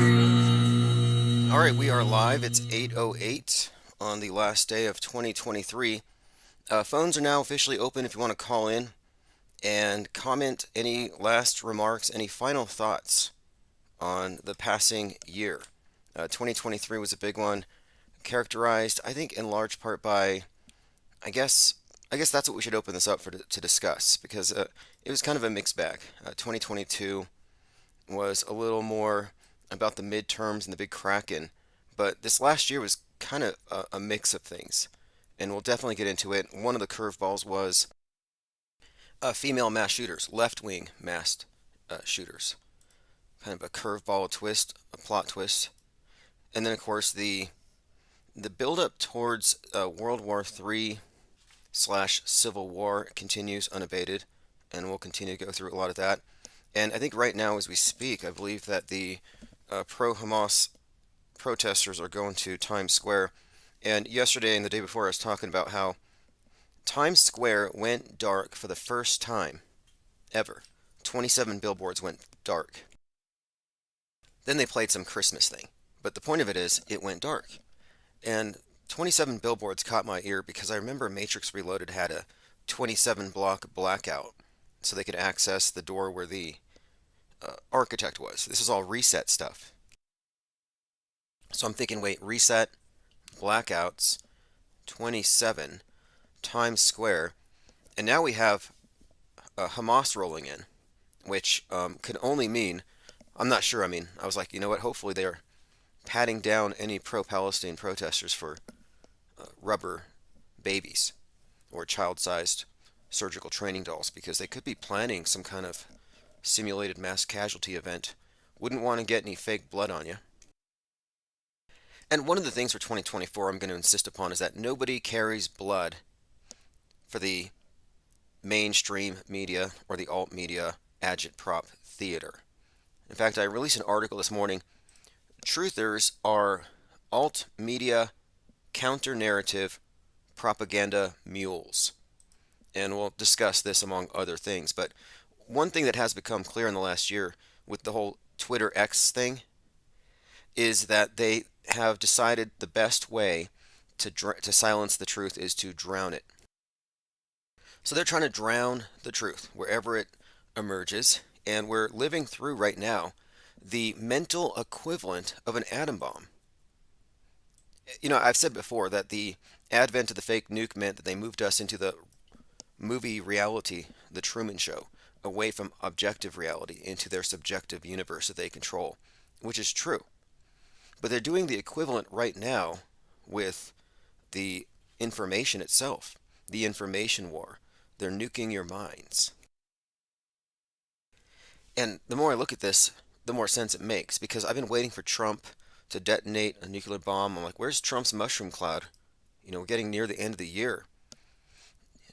All right, we are live. It's 8:08 on the last day of 2023. Phones are now officially open if you want to call in and comment any last remarks, any final thoughts on the passing year. 2023 was a big one, characterized, I think, in large part by, I guess, I guess that's what we should open this up for to discuss because it was kind of a mixed bag. 2022 was a little more about the midterms and the big kraken, but this last year was kind of a mix of things, and we'll definitely get into it. One of the curveballs was female mass shooters, left-wing mass shooters, kind of a curveball twist, a plot twist, and then of course the build-up towards World War III slash Civil War continues unabated, and we'll continue to go through a lot of that. And I think right now, as we speak, I believe that the pro-Hamas protesters are going to Times Square. And yesterday and the day before, I was talking about how Times Square went dark for the first time ever. 27 billboards went dark. Then they played some Christmas thing. But the point of it is, it went dark. And 27 billboards caught my ear because I remember Matrix Reloaded had a 27 block blackout so they could access the door where the architect was. This is all reset stuff. So I'm thinking, wait, reset, blackouts, 27, Times Square, and now we have Hamas rolling in, which could only mean, I'm not sure, I was like, you know what, hopefully they're patting down any pro-Palestine protesters for rubber babies or child-sized surgical training dolls because they could be planning some kind of simulated mass casualty event. Wouldn't want to get any fake blood on you. And one of the things for 2024 I'm going to insist upon is that nobody carries blood for the mainstream media or the alt media agitprop theater. In fact, I released an article this morning. Truthers are alt media counter narrative propaganda mules. And we'll discuss this among other things. But one thing that has become clear in the last year with the whole Twitter X thing is that they have decided the best way to silence the truth is to drown it. So they're trying to drown the truth wherever it emerges, and we're living through right now the mental equivalent of an atom bomb. You know, I've said before that the advent of the fake nuke meant that they moved us into the movie reality, The Truman Show, away from objective reality into their subjective universe that they control, which is true. But they're doing the equivalent right now with the information itself, the information war. They're nuking your minds. And the more I look at this, the more sense it makes because I've been waiting for Trump to detonate a nuclear bomb. I'm like, where's Trump's mushroom cloud? You know, we're getting near the end of the year.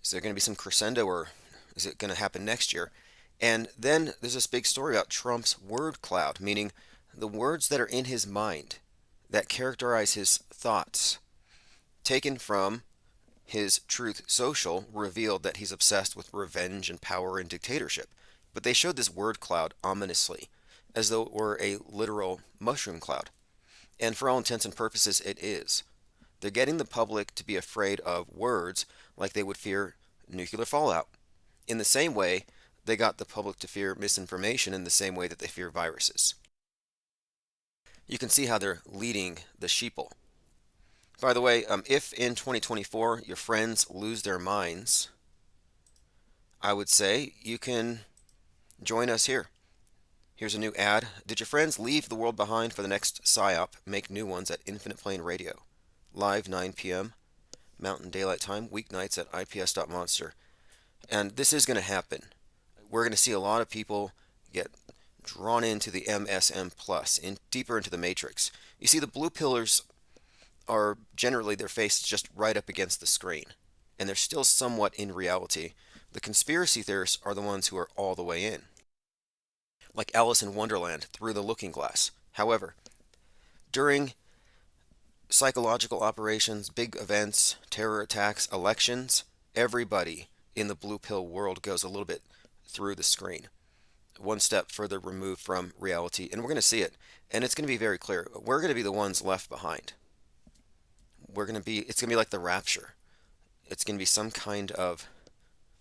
Is there going to be some crescendo or is it going to happen next year? And then there's this big story about Trump's word cloud, meaning the words that are in his mind that characterize his thoughts, taken from his Truth Social, revealed that he's obsessed with revenge and power and dictatorship. But they showed this word cloud ominously, as though it were a literal mushroom cloud. And for all intents and purposes, it is. They're getting the public to be afraid of words like they would fear nuclear fallout. In the same way, they got the public to fear misinformation in the same way that they fear viruses. You can see how they're leading the sheeple. By the way, if in 2024 your friends lose their minds, I would say you can join us here. Here's a new ad. Did your friends leave the world behind for the next PSYOP? Make new ones at Infinite Plane Radio. Live 9 p.m. Mountain Daylight Time, weeknights at ips.monster. And this is going to happen. We're going to see a lot of people get drawn into the MSM Plus, deeper into the matrix. You see, the blue pillars are generally their face just right up against the screen, and they're still somewhat in reality. The conspiracy theorists are the ones who are all the way in, like Alice in Wonderland through the looking glass. However, during psychological operations, big events, terror attacks, elections, everybody in the blue pill world goes a little bit through the screen. one step further removed from reality, and we're going to see it. And it's going to be very clear. We're going to be the ones left behind. It's going to be like the rapture. It's going to be some kind of,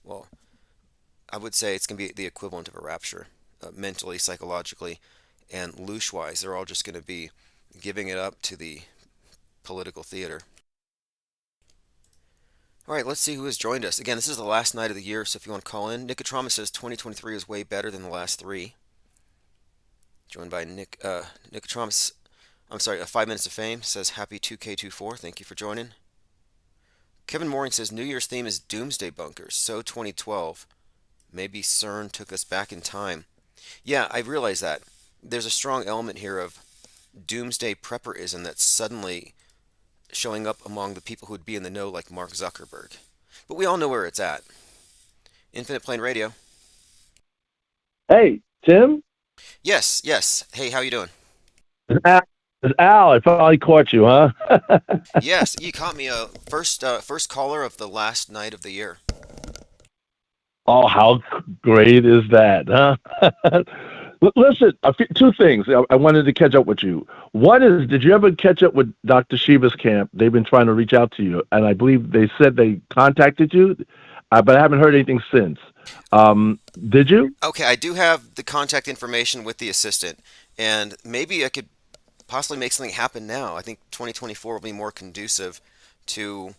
well, I would say it's going to be the equivalent of a rapture, mentally, psychologically, and loose-wise. They're all just going to be giving it up to the political theater. All right, let's see who has joined us. Again, this is the last night of the year, so if you want to call in, Nicotrauma says 2023 is way better than the last three. Joined by Nicotramus. I'm sorry, 5 Minutes of Fame says happy 2K24. Thank you for joining. Kevin Mooring says New Year's theme is Doomsday Bunkers. So 2012. Maybe CERN took us back in time. Yeah, I realize that. There's a strong element here of doomsday prepperism that's suddenly showing up among the people who would be in the know, like Mark Zuckerberg. But we all know where it's at. Infinite Plane Radio. Hey, Tim? Yes, yes. Hey, how you doing? It's Al. I finally caught you, huh? Yes, you caught me. First caller of the last night of the year. Oh, how great is that, huh? Listen, two things. I wanted to catch up with you. One is, did you ever catch up with Dr. Shiva's camp? They've been trying to reach out to you, and I believe they said they contacted you, but I haven't heard anything since. Did you? Okay, I do have the contact information with the assistant, and maybe I could possibly make something happen now. I think 2024 will be more conducive to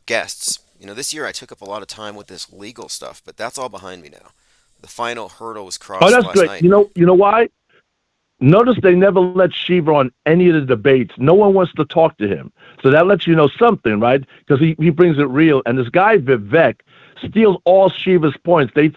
guests. This year I took up a lot of time with this legal stuff, but that's all behind me now. The final hurdle was Oh, crossed that's last great. night. You know why? Notice they never let Shiva on any of the debates. No one wants to talk to him. So that lets you know something, right? Because he brings it real. And this guy, Vivek, steals all Shiva's points. They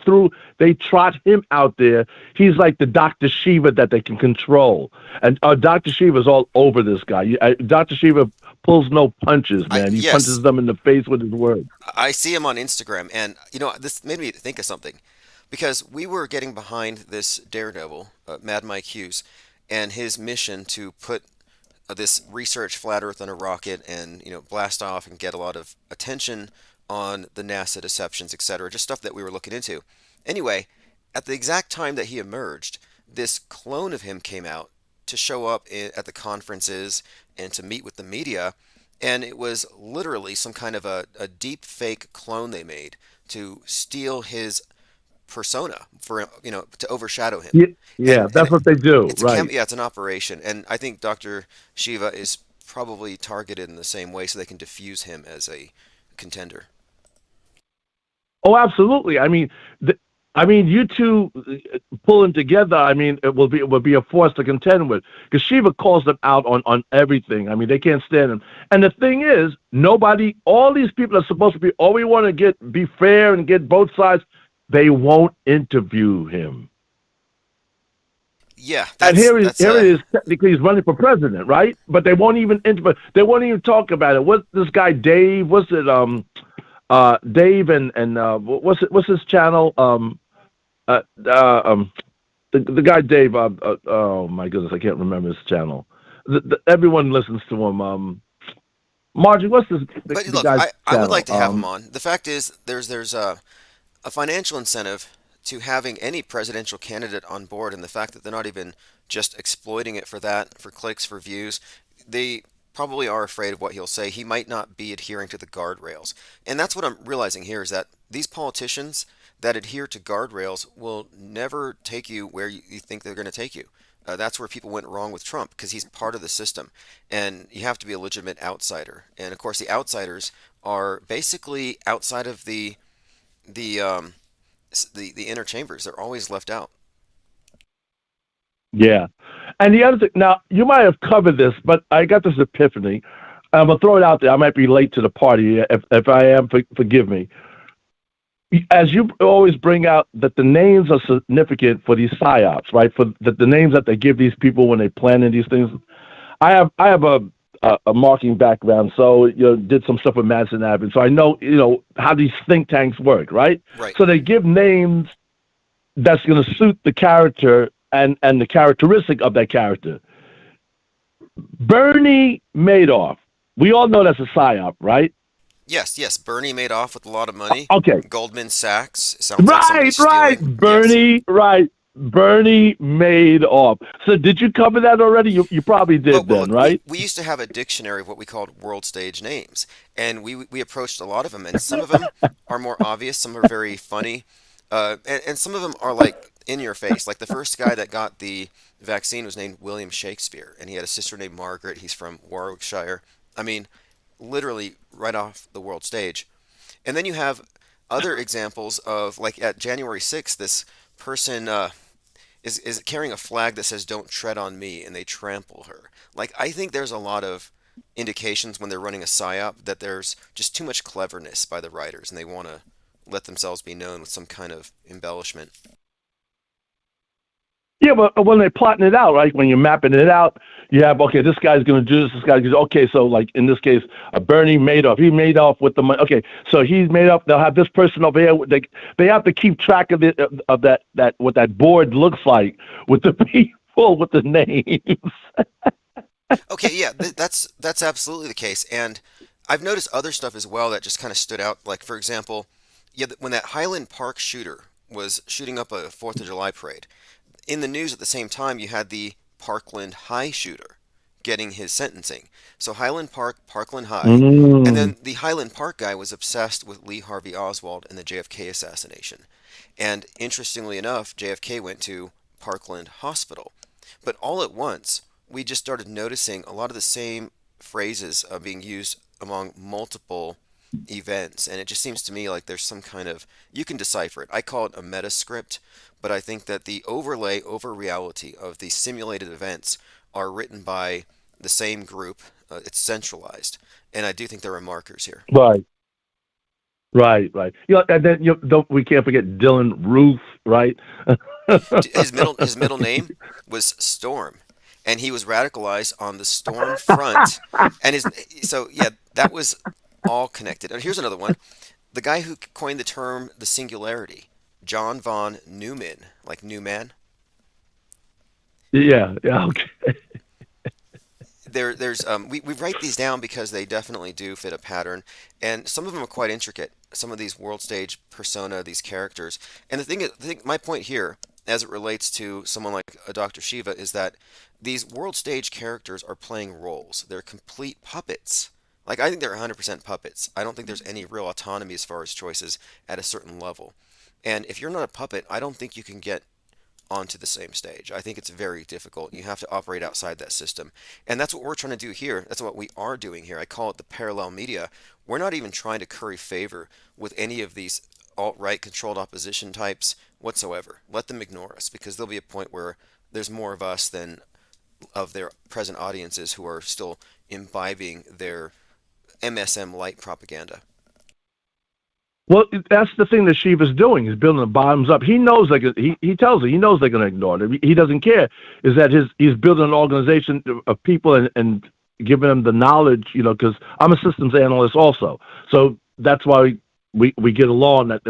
trot him out there. He's like the Dr. Shiva that they can control. And Dr. Shiva's all over this guy. Dr. Shiva pulls no punches, man. He Yes, punches them in the face with his words. I see him on Instagram, and this made me think of something, because we were getting behind this daredevil, Mad Mike Hughes, and his mission to put this research flat Earth on a rocket and blast off and get a lot of attention on the NASA deceptions, etc. Just stuff that we were looking into. Anyway, at the exact time that he emerged, this clone of him came out to show up at the conferences and to meet with the media, and it was literally some kind of a deep fake clone they made to steal his persona for to overshadow him. Yeah, and yeah, and that's what they do, right? yeah, it's an operation, and I think Dr. Shiva is probably targeted in the same way so they can diffuse him as a contender. Oh, absolutely. You two pulling together. It will be a force to contend with, because Shiva calls them out on everything. They can't stand him. And the thing is, nobody, all these people are supposed to be. All we want to be fair and get both sides. They won't interview him. Yeah, And here it is. Technically, he's running for president, right? But they won't even interview. They won't even talk about it. What's this guy Dave? What's it? Dave and what's his channel? The guy Dave. Oh my goodness, I can't remember his channel. Everyone listens to him. Margie, what's But the look, guy's I would channel? like to have him on. The fact is, there's a financial incentive to having any presidential candidate on board, and the fact that they're not even just exploiting it for that, for clicks, for views. They probably are afraid of what he'll say. He might not be adhering to the guardrails. And that's what I'm realizing here, is that these politicians that adhere to guardrails will never take you where you think they're going to take you. That's where people went wrong with Trump, because he's part of the system, and you have to be a legitimate outsider. And of course, the outsiders are basically outside of the the inner chambers. They're always left out. Yeah. And the other thing, now, you might have covered this, but I got this epiphany. I'm going to throw it out there. I might be late to the party. If I am, forgive me. As you always bring out that the names are significant for these psyops, right? For the names that they give these people when they planning these things. I have a marketing background, so did some stuff with Madison Avenue, so I know how these think tanks work, right? Right. So they give names that's going to suit the character and the characteristic of that character. Bernie Madoff, we all know that's a psyop, right? Yes, yes. Bernie made off with a lot of money. Okay. Goldman Sachs sounds like Right, somebody's right. stealing. Yes. Bernie Madoff. So did you cover that already? You probably Well, did well, then, look, we, right? we used to have a dictionary of what we called world stage names, and we approached a lot of them, and some of them are more obvious, some are very funny, and some of them are like in your face. Like the first guy that got the vaccine was named William Shakespeare, and he had a sister named Margaret. He's from Warwickshire. I mean, literally right off the world stage. And then you have other examples of like at January 6th, this person is carrying a flag that says "Don't tread on me," and they trample her. Like I think there's a lot of indications when they're running a psyop that there's just too much cleverness by the writers, and they want to let themselves be known with some kind of embellishment. Yeah, but when they're plotting it out, right? When you're mapping it out, you have okay, this guy's going to do this. This guy's going to okay. So like in this case, Bernie Madoff, he made off with the money. Okay, so he's made off. They'll have this person over here. They have to keep track of it of that what that board looks like with the people with the names. Okay, yeah, that's absolutely the case, and I've noticed other stuff as well that just kind of stood out. Like for example, yeah, when that Highland Park shooter was shooting up a Fourth of July parade, in the news at the same time, you had the Parkland High shooter getting his sentencing. So Highland Park, Parkland High, and Mm, then the Highland Park guy was obsessed with Lee Harvey Oswald and the JFK assassination. And interestingly enough, JFK went to Parkland Hospital. But all at once, we just started noticing a lot of the same phrases being used among multiple events. And it just seems to me like there's some kind of, you can decipher it. I call it a meta script, but I think that the overlay over reality of the simulated events are written by the same group. It's centralized. And I do think there are markers here. right, right. You know, and then you don't. We can't forget Dylan Ruth, right? His middle name was Storm, and he was radicalized on the Storm Front. And his so yeah, that was all connected. And here's another one: the guy who coined the term the singularity, John von Neumann, like Newman. Yeah, yeah. Okay. We write these down because they definitely do fit a pattern, and some of them are quite intricate. Some of these world stage persona, these characters, and my point here, as it relates to someone like a Dr. Shiva, is that these world stage characters are playing roles. They're complete puppets. Like I think they're 100% puppets. I don't think there's any real autonomy as far as choices at a certain level. And if you're not a puppet, I don't think you can get onto the same stage. I think it's very difficult. You have to operate outside that system. And that's what we're trying to do here. That's what we are doing here. I call it the parallel media. We're not even trying to curry favor with any of these alt-right controlled opposition types whatsoever. Let them ignore us because there'll be a point where there's more of us than of their present audiences who are still imbibing their MSM light propaganda. Well, that's the thing that Shiva's doing. He's building the bottoms up. He knows he tells her he knows they're going to ignore it. He doesn't care. Is that he's building an organization of people and giving them the knowledge. You know, because I'm a systems analyst also, so that's why we get along. That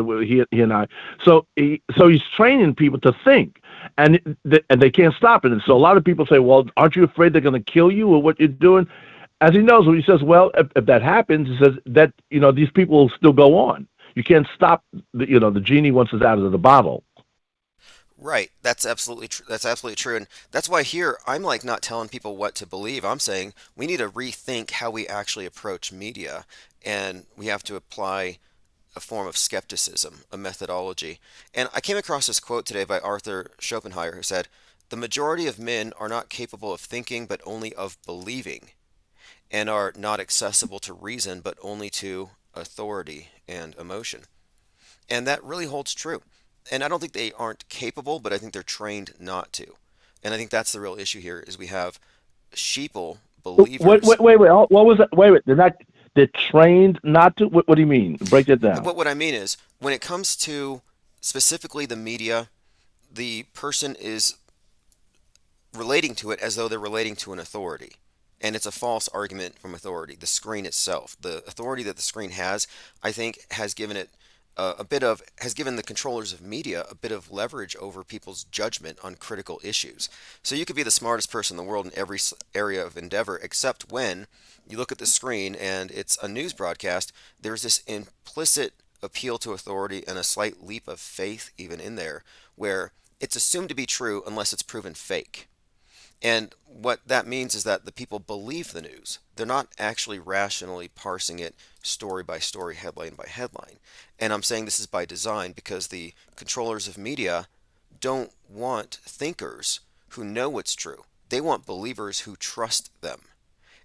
he and I. So he's training people to think, and they can't stop it. And so a lot of people say, well, aren't you afraid they're going to kill you or what you're doing? As he knows, when he says, well, if that happens, he says that these people will still go on. You can't stop the genie once it's out of the bottle. Right. That's absolutely true. That's absolutely true. And that's why here I'm like not telling people what to believe. I'm saying we need to rethink how we actually approach media and we have to apply a form of skepticism, a methodology. And I came across this quote today by Arthur Schopenhauer who said, "The majority of men are not capable of thinking but only of believing, and are not accessible to reason but only to authority and emotion." And that really holds true. And I don't think they aren't capable, but I think they're trained not to. And I think that's the real issue here is we have sheeple Wait, believers. what was that? Wait. They're trained not to. What do you mean? Break that down. What I mean is when it comes to specifically the media, the person is relating to it as though they're relating to an authority. And it's a false argument from authority. The screen itself, the authority that the screen has, I think has given it a bit of has given the controllers of media a bit of leverage over people's judgment on critical issues. So you could be the smartest person in the world in every area of endeavor, except when you look at the screen and it's a news broadcast. There's this implicit appeal to authority and a slight leap of faith even in there, where it's assumed to be true unless it's proven fake. And what that means is that the people believe the news. They're not actually rationally parsing it story by story, headline by headline. And I'm saying this is by design because the controllers of media don't want thinkers who know what's true. They want believers who trust them.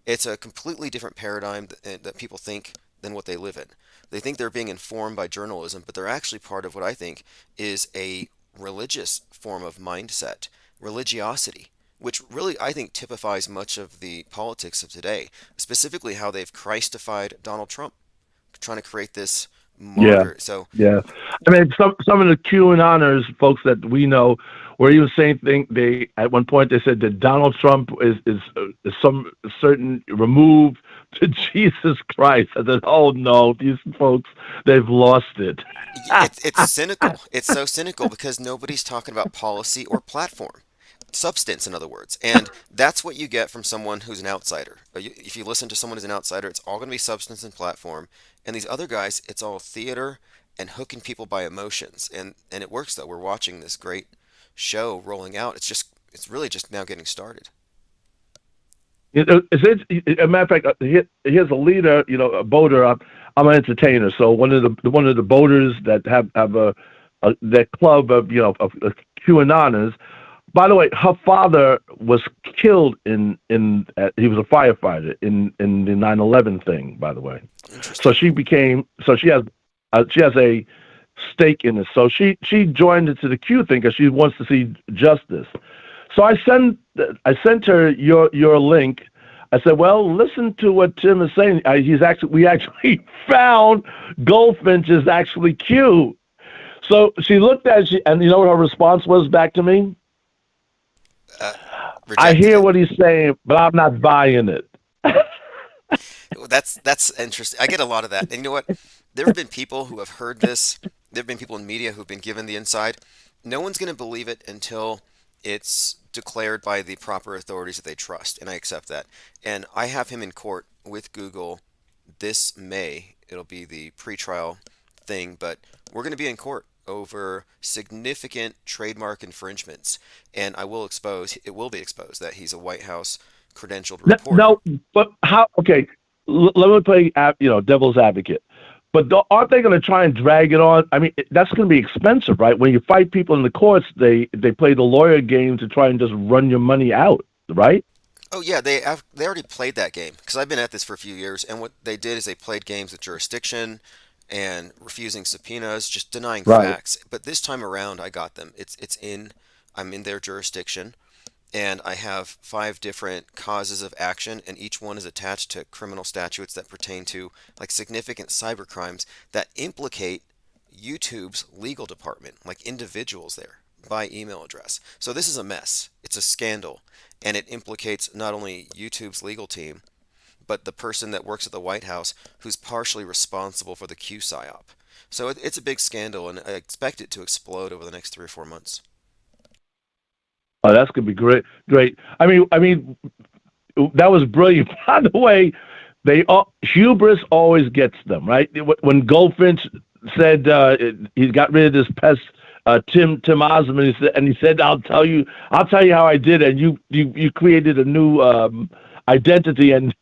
It's a completely different paradigm that people think than what they live in. They think they're being informed by journalism, but they're actually part of what I think is a religious form of mindset, religiosity, which really I think typifies much of the politics of today, specifically how they've Christified Donald Trump, trying to create this Yeah, martyr. So, yeah. I mean, some of the QAnoners, folks that we know, were even saying they at one point they said that Donald Trump is some certain removed to Jesus Christ. I said, oh no, these folks, they've lost it. it's cynical. It's so cynical because nobody's talking about policy or platform. Substance, in other words. And that's what you get from someone who's an outsider. If you listen to someone who's an outsider, it's all going to be substance and platform. And these other guys, it's all theater and hooking people by emotions. And it works though. We're watching this great show rolling out. It's really just now getting started. A matter of fact, here's a leader, a boater. I'm an entertainer, so one of the boaters that have a that club of QAnoners. By the way, her father was killed he was a firefighter in the 9/11 thing. By the way, so Interesting. she has a stake in it. So she joined into the Q thing because she wants to see justice. So I sent her your link. I said, well, listen to what Tim is saying. We actually found Goldfinch is actually Q. So she looked at it, and you know what her response was back to me? Uh, I Rejected hear it. what he's saying, but I'm not buying it. That's interesting. I get a lot of that. And you know what? There have been people who have heard this. There have been people in media who've been given the inside. No one's going to believe it until it's declared by the proper authorities that they trust, and I accept that. And I have him in court with Google this May. It'll be the pretrial thing, but we're going to be in court over significant trademark infringements, and it will be exposed that he's a White House credentialed reporter. No, but how? Okay, let me play, devil's advocate. But aren't they going to try and drag it on? I mean, that's going to be expensive, right? When you fight people in the courts, they play the lawyer game to try and just run your money out, right? Oh yeah, they already played that game because I've been at this for a few years, and what they did is they played games with jurisdiction and refusing subpoenas, just denying Right. facts. But this time around, I got them. I'm in their jurisdiction, and I have five different causes of action, and each one is attached to criminal statutes that pertain to like significant cyber crimes that implicate YouTube's legal department, like individuals there by email address. So this is a mess. It's a scandal, and it implicates not only YouTube's legal team, but the person that works at the White House who's partially responsible for the Q psyop. So it's a big scandal, and I expect it to explode over the next 3 or 4 months. Oh, that's gonna be great. Great. I mean, that was brilliant. By the way, hubris always gets them right. When Goldfinch said he got rid of this pest, Tim Osmond, he said, I'll tell you how I did it. And you created a new identity and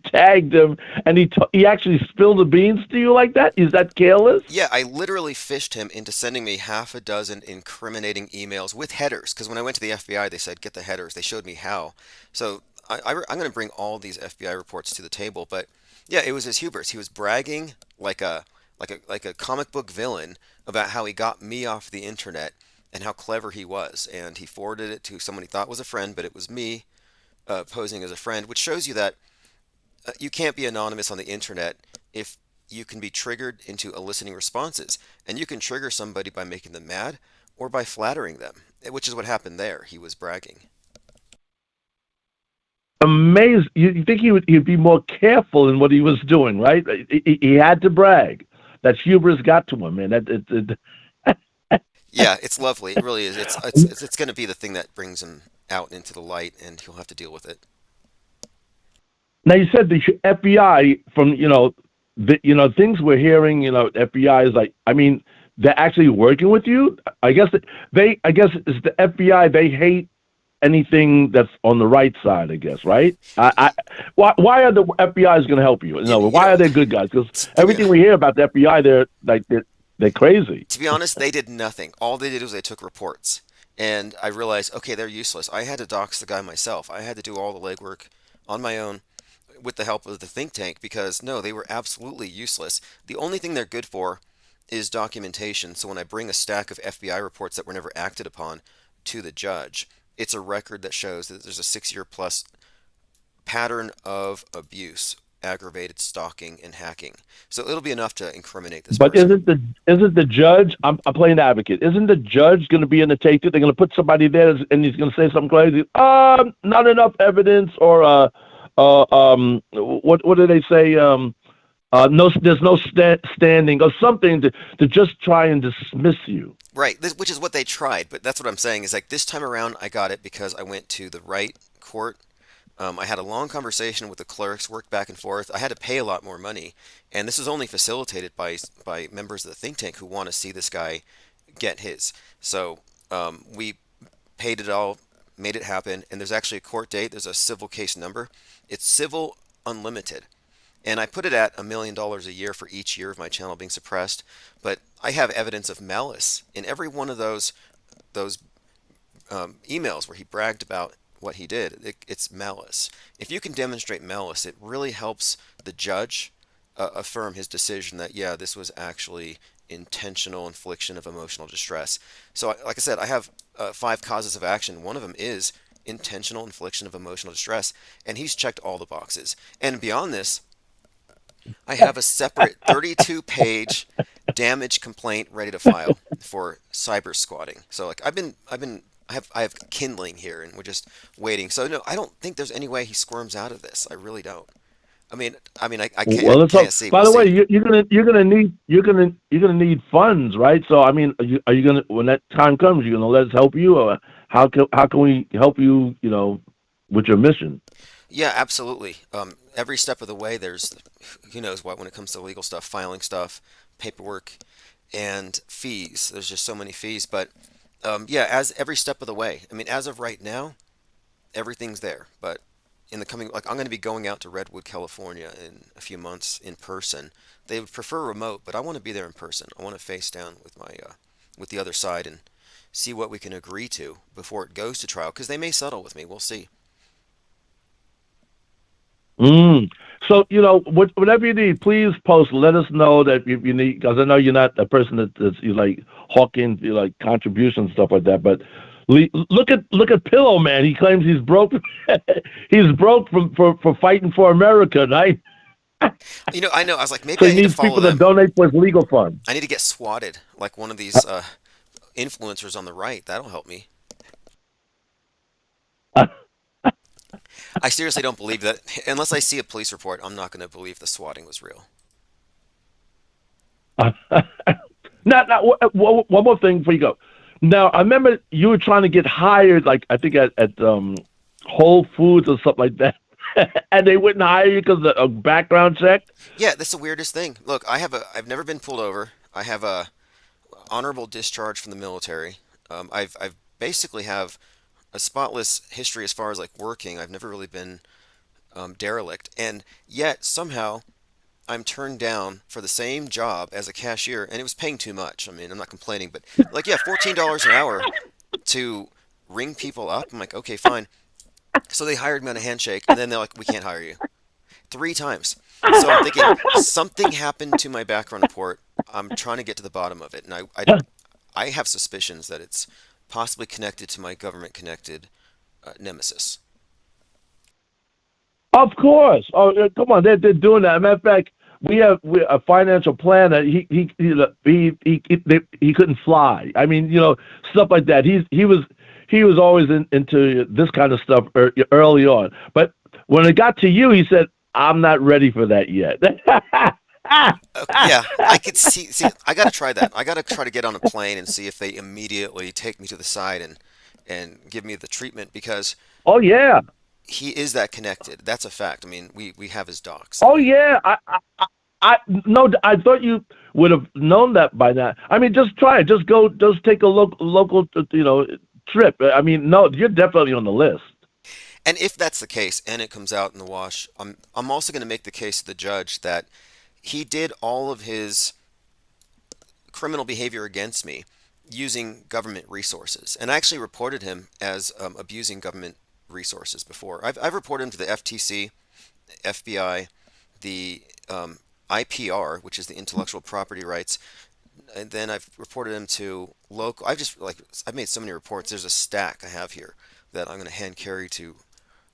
tagged him, and he actually spilled the beans to you like that. Is that careless? Yeah, I literally fished him into sending me half a dozen incriminating emails with headers. Because when I went to the FBI, they said, get the headers. They showed me how. So I'm going to bring all these FBI reports to the table. But yeah, it was his hubris. He was bragging like a comic book villain about how he got me off the internet and how clever he was. And he forwarded it to someone he thought was a friend, but it was me posing as a friend, which shows you that you can't be anonymous on the internet if you can be triggered into eliciting responses. And you can trigger somebody by making them mad or by flattering them, which is what happened there. He was bragging. Amazing. You think he'd be more careful in what he was doing, right? He had to brag. that hubris got to him, man. Yeah, it's lovely. It really is. It's going to be the thing that brings him out into the light, and he'll have to deal with it. Now you said the FBI from things we're hearing. FBI is like, I mean, they're actually working with you. I guess it's the FBI. They hate anything that's on the right side. I guess, right? Why are the FBI is going to help you? Why are they good guys? Because everything we hear about the FBI, they're crazy. To be honest, they did nothing. All they did was they took reports, and I realized, okay, they're useless. I had to dox the guy myself. I had to do all the legwork on my own with the help of the think tank because no, they were absolutely useless. The only thing they're good for is documentation. So when I bring a stack of FBI reports that were never acted upon to the judge, it's a record that shows that there's a 6-year plus pattern of abuse, aggravated stalking, and hacking. So it'll be enough to incriminate this But person. isn't the judge? I'm playing the advocate. Isn't the judge going to be in the take? They're going to put somebody there, and he's going to say something crazy. Not enough evidence, or what do they say? No, there's no standing or something to just try and dismiss you. Right, which is what they tried, but that's what I'm saying is like this time around I got it because I went to the right court. I had a long conversation with the clerks, worked back and forth. I had to pay a lot more money, and this is only facilitated by members of the think tank who want to see this guy get his. So we paid it all, made it happen, and there's actually a court date. There's a civil case number. It's Civil Unlimited. And I put it at $1 million a year for each year of my channel being suppressed. But I have evidence of malice in every one of those emails where he bragged about what he did. It's malice. If you can demonstrate malice, it really helps the judge affirm his decision that yeah, this was actually intentional infliction of emotional distress. So, like I said, I have 5 causes of action. One of them is intentional infliction of emotional distress, and he's checked all the boxes. And beyond this, I have a separate 32-page damage complaint ready to file for cyber squatting. So like I have kindling here, and we're just waiting. So no, I don't think there's any way he squirms out of this. I really don't. I can't, Well, I can't see. by We'll the way, see. you're gonna need funds, right? So I mean, are you gonna when that time comes, you're gonna let us help you, or how can we help you? With your mission. Yeah, absolutely. Every step of the way, there's who knows what when it comes to legal stuff, filing stuff, paperwork, and fees. There's just so many fees, but yeah, as every step of the way. I mean, as of right now, everything's there. But in the coming, like I'm going to be going out to Redwood, California in a few months in person. They would prefer remote, but I want to be there in person. I want to face down with my with the other side and see what we can agree to before it goes to trial, because they may settle with me. We'll see. So whatever you need, please post. Let us know that you need, because I know you're not a person that's you like hawking, you like contributions stuff like that. But look at Pillow Man. He claims he's broke. He's broke for fighting for America, right? I know. I was like, maybe So I he need to needs follow people to them. donate for his legal fund. I need to get swatted like one of these influencers on the right. That'll help me. I seriously don't believe that. Unless I see a police report, I'm not going to believe the swatting was real. Now, one more thing before you go. Now, I remember you were trying to get hired, like I think at Whole Foods or something like that, and they wouldn't hire you because of a background check. Yeah, that's the weirdest thing. Look, I've never been pulled over. I have a honorable discharge from the military. I've basically have a spotless history as far as like working. I've never really been derelict, and yet somehow I'm turned down for the same job as a cashier, and it was paying too much. I mean, I'm not complaining, but like, yeah, $14 an hour to ring people up. I'm like, okay, fine. So they hired me on a handshake, and then they're like, we can't hire you. 3 times. So I'm thinking something happened to my background report. I'm trying to get to the bottom of it, and I have suspicions that it's possibly connected to my government-connected nemesis. Of course. Oh, come on, they're doing that. Matter of fact, we have a financial planner. He couldn't fly. I mean, stuff like that. He was always into this kind of stuff early on. But when it got to you, he said, "I'm not ready for that yet." Yeah, I could see. See, I got to try that. I got to try to get on a plane and see if they immediately take me to the side and give me the treatment because Oh yeah. he is that connected. That's a fact. I mean, we have his docs. Oh yeah. I no. I thought you would have known that by now. I mean, just try it. Just go. Just take a local, trip. I mean, no, you're definitely on the list. And if that's the case, and it comes out in the wash, I'm also going to make the case to the judge that he did all of his criminal behavior against me using government resources. And I actually reported him as abusing government resources before. I've reported him to the FTC, FBI, the IPR, which is the intellectual property rights, and then I've reported him to local. I've made so many reports. There's a stack I have here that I'm going to hand carry to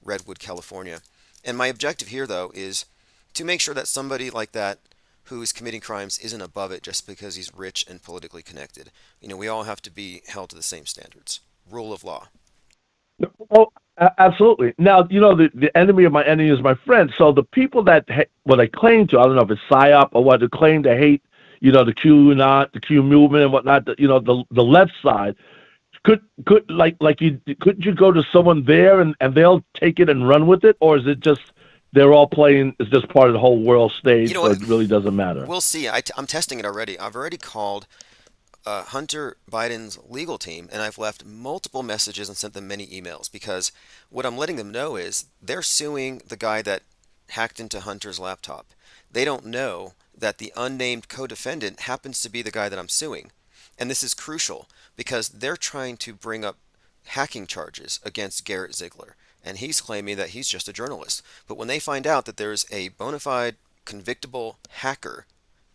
Redwood, California. And my objective here, though, is to make sure that somebody like that who is committing crimes isn't above it just because he's rich and politically connected. We all have to be held to the same standards. Rule of law. Oh, absolutely. Now, the enemy of my enemy is my friend. So the people that what they claim to, I don't know if it's psyop or what, they claim to hate, the Q not the Q movement and whatnot. The left side could like you couldn't you go to someone there and they'll take it and run with it, or is it just they're all playing? It's just part of the whole world You stage, know so what? it really doesn't matter. We'll see. I'm testing it already. I've already called Hunter Biden's legal team, and I've left multiple messages and sent them many emails because what I'm letting them know is they're suing the guy that hacked into Hunter's laptop. They don't know that the unnamed co-defendant happens to be the guy that I'm suing. And this is crucial because they're trying to bring up hacking charges against Garrett Ziegler. And he's claiming that he's just a journalist. But when they find out that there's a bona fide, convictable hacker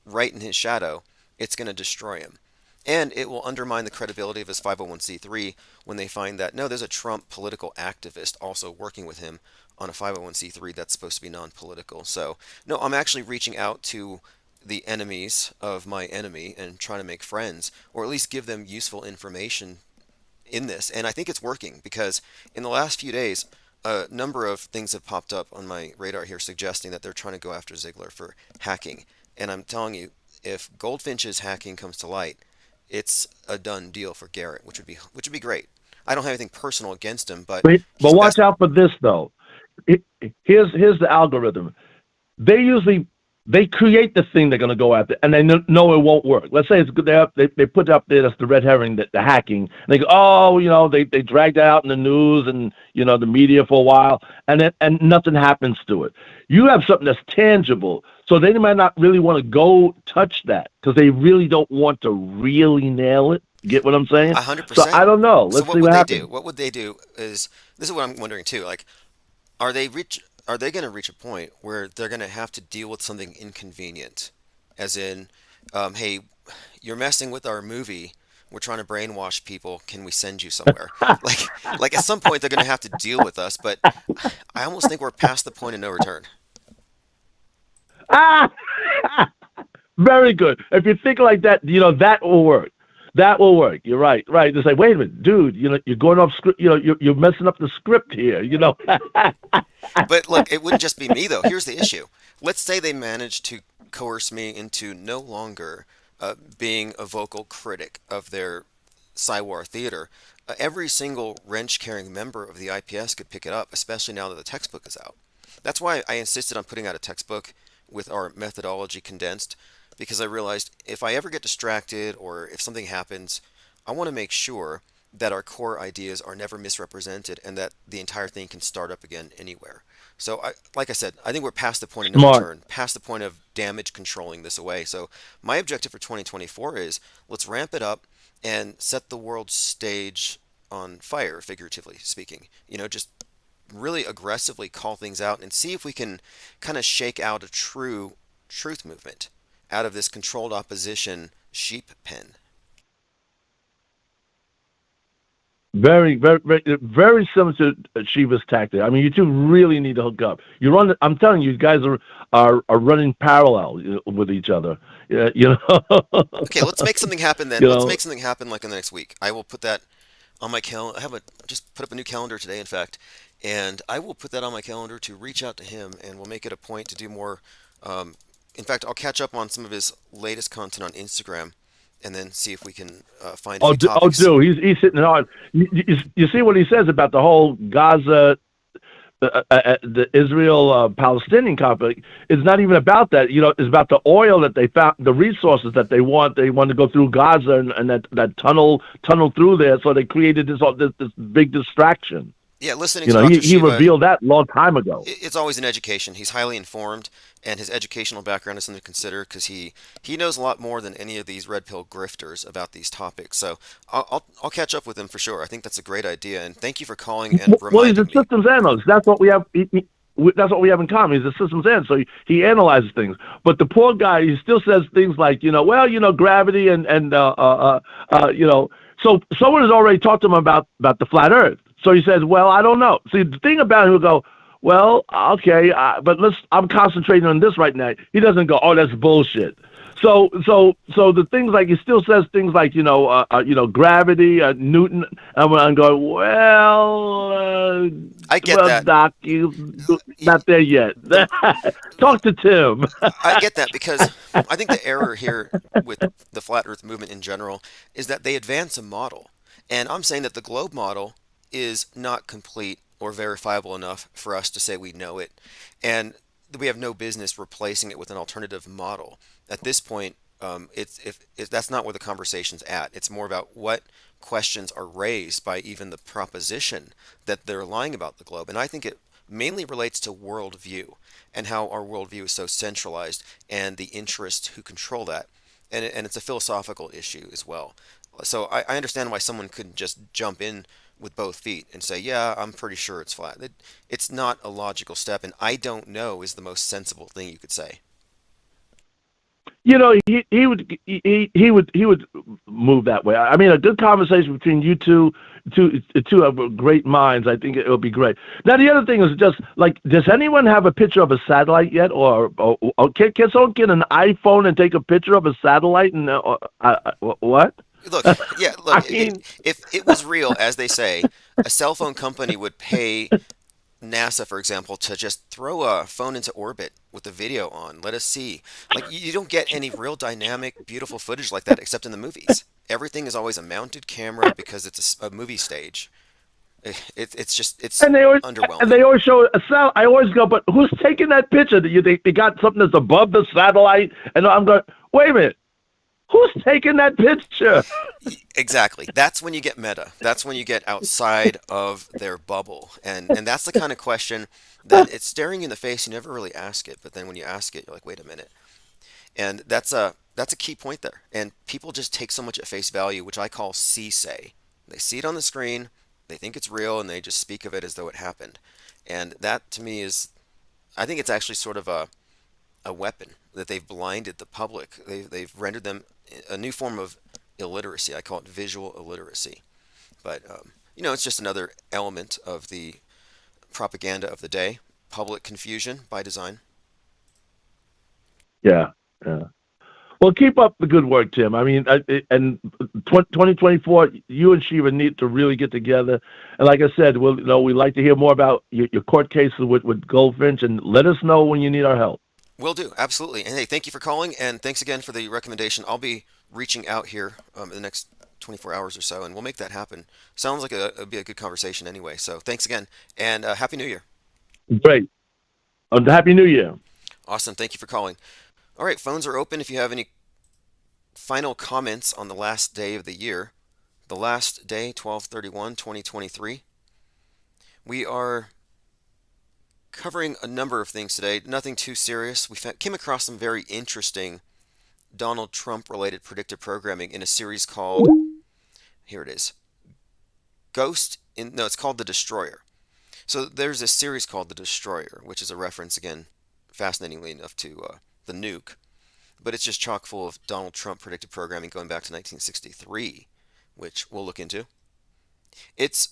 right in his shadow, it's going to destroy him. And it will undermine the credibility of his 501c3 when they find that, no, there's a Trump political activist also working with him on a 501c3 that's supposed to be non political. So, no, I'm actually reaching out to the enemies of my enemy and trying to make friends, or at least give them useful information in this. And I think it's working because in the last few days, a number of things have popped up on my radar here suggesting that they're trying to go after Ziegler for hacking. And I'm telling you, if Goldfinch's hacking comes to light, it's a done deal for Garrett, which would be great. I don't have anything personal against him, but But he's watch best. out for this though. It, here's the algorithm. They usually they create the thing they're going to go after, and they know it won't work. Let's say it's good. They put it up there. That's the red herring, that the hacking. And they go, oh, they drag that out in the news and the media for a while, and nothing happens to it. You have something that's tangible, so they might not really want to go touch that because they really don't want to really nail it. Get what I'm saying? So 100%. I don't know. So Let's what see would what they do? happens. What would they do is this is what I'm wondering too. Like, are they reach are they going to reach a point where they're going to have to deal with something inconvenient, as in, hey, you're messing with our movie. We're trying to brainwash people. Can we send you somewhere? Like, like at some point they're going to have to deal with us. But I almost think we're past the point of no return. Ah, very good. If you think like that, that will work. That will work. You're right. Right. It's like, wait a minute, dude. You're going off script. You're messing up the script here. But look, it wouldn't just be me though. Here's the issue. Let's say they manage to coerce me into no longer being a vocal critic of their Psywar theater. Every single wrench-carrying member of the IPS could pick it up, especially now that the textbook is out. That's why I insisted on putting out a textbook with our methodology condensed, because I realized if I ever get distracted or if something happens, I want to make sure that our core ideas are never misrepresented and that the entire thing can start up again anywhere. So, like I said, I think we're past the point of no Smart. return, past the point of damage controlling this away. So, my objective for 2024 is let's ramp it up and set the world stage on fire, figuratively speaking. Just really aggressively call things out and see if we can kind of shake out a true truth movement out of this controlled opposition sheep pen. Very, very, very, very similar to Shiva's tactic. I mean, you two really need to hook up. You run. I'm telling you, you guys are running parallel with each other. Yeah, Okay, let's make something happen then. you Let's know. make something happen like in the next week. I will put that on my calendar. Just put up a new calendar today, in fact, and I will put that on my calendar to reach out to him, and we'll make it a point to do more um, In fact, I'll catch up on some of his latest content on Instagram, and then see if we can find a Oh, few topics. he's hitting it hard. You see what he says about the whole Gaza, the Israel Palestinian conflict. It's not even about that. It's about the oil that they found, the resources that they want. They want to go through Gaza and that tunnel through there. So they created this big distraction. Yeah, listening to Dr. He Shiva, revealed that a long time ago. it's always an education. He's highly informed, and his educational background is something to consider because he knows a lot more than any of these red pill grifters about these topics. So I'll catch up with him for sure. I think that's a great idea, and thank you for calling and Well, he's a reminding me. systems analyst. That's what we have. That's what we have in common. He's a systems analyst, so he analyzes things. But the poor guy, he still says things like, gravity and. So someone has already talked to him about the flat Earth. So he says, well, I don't know. See, the thing about him, he'll go, well, okay, but I'm concentrating on this right now. He doesn't go, oh, that's bullshit. So the things like he still says things like gravity, Newton, and I'm going I get well, that. Doc, you Y- not there yet. Talk to Tim. I get that because I think the error here with the flat Earth movement in general is that they advance a model, and I'm saying that the globe model is not complete or verifiable enough for us to say we know it, and we have no business replacing it with an alternative model. At this point, it's if that's not where the conversation's at. It's more about what questions are raised by even the proposition that they're lying about the globe, and I think it mainly relates to worldview and how our worldview is so centralized and the interests who control that, and it's a philosophical issue as well. So I understand why someone couldn't just jump in with both feet and say, yeah, I'm pretty sure it's flat. It's not a logical step, and I don't know is the most sensible thing you could say. He would move that way. I mean, a good conversation between you two of great minds. I think it would be great. Now, the other thing is just like, does anyone have a picture of a satellite yet, or can someone get an iPhone and take a picture of a satellite? And what? Look, yeah, look, I mean, if it was real, as they say, a cell phone company would pay NASA, for example, to just throw a phone into orbit with the video on. Let us see. Like, you don't get any real dynamic, beautiful footage like that except in the movies. Everything is always a mounted camera because it's a movie stage. It's just, it's and they always and underwhelming. they always show a cell. I always go, but who's taking that picture? They got something that's above the satellite, and I'm going, wait a minute, who's taking that picture? Exactly. That's when you get meta. That's when you get outside of their bubble. And that's the kind of question that it's staring you in the face. You never really ask it, but then when you ask it, you're like, wait a minute. And that's a key point there. And people just take so much at face value, which I call see-say. They see it on the screen, they think it's real, and they just speak of it as though it happened. And that to me is, I think it's actually sort of a weapon that they've blinded the public. They've rendered them a new form of illiteracy. I call it visual illiteracy. But it's just another element of the propaganda of the day. Public confusion by design. Yeah, yeah. Well, keep up the good work, Tim. I mean, and 2024, you and Shiva need to really get together. And like I said, we'd like to hear more about your court cases with Goldfinch, and let us know when you need our help. Will do, absolutely. And hey, thank you for calling, and thanks again for the recommendation. I'll be reaching out here in the next 24 hours or so, and we'll make that happen. Sounds like it'll be a good conversation anyway. So thanks again, and Happy New Year. Great. Happy New Year. Awesome. Thank you for calling. All right, phones are open if you have any final comments on the last day of the year. The last day, 12/31, 2023. We are covering a number of things today. Nothing too serious. Came across some very interesting Donald Trump related predictive programming in a series called, here it is, no, it's called The Destroyer. So there's a series called The Destroyer, which is a reference, again, fascinatingly enough, to the nuke. But it's just chock full of Donald Trump predictive programming going back to 1963, which we'll look into. It's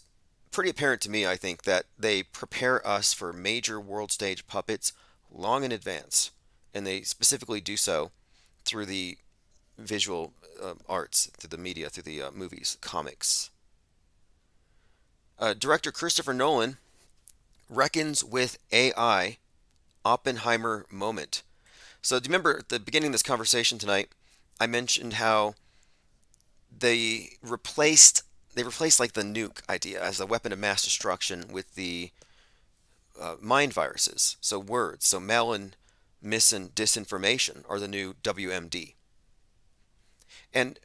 pretty apparent to me, I think, that they prepare us for major world stage puppets long in advance, and they specifically do so through the visual arts, through the media, through the movies, comics. Director Christopher Nolan reckons with AI Oppenheimer moment. So do you remember at the beginning of this conversation tonight, I mentioned how they replaced they replaced like the nuke idea as a weapon of mass destruction with the mind viruses. So words, so mail and mis and disinformation are the new WMD. And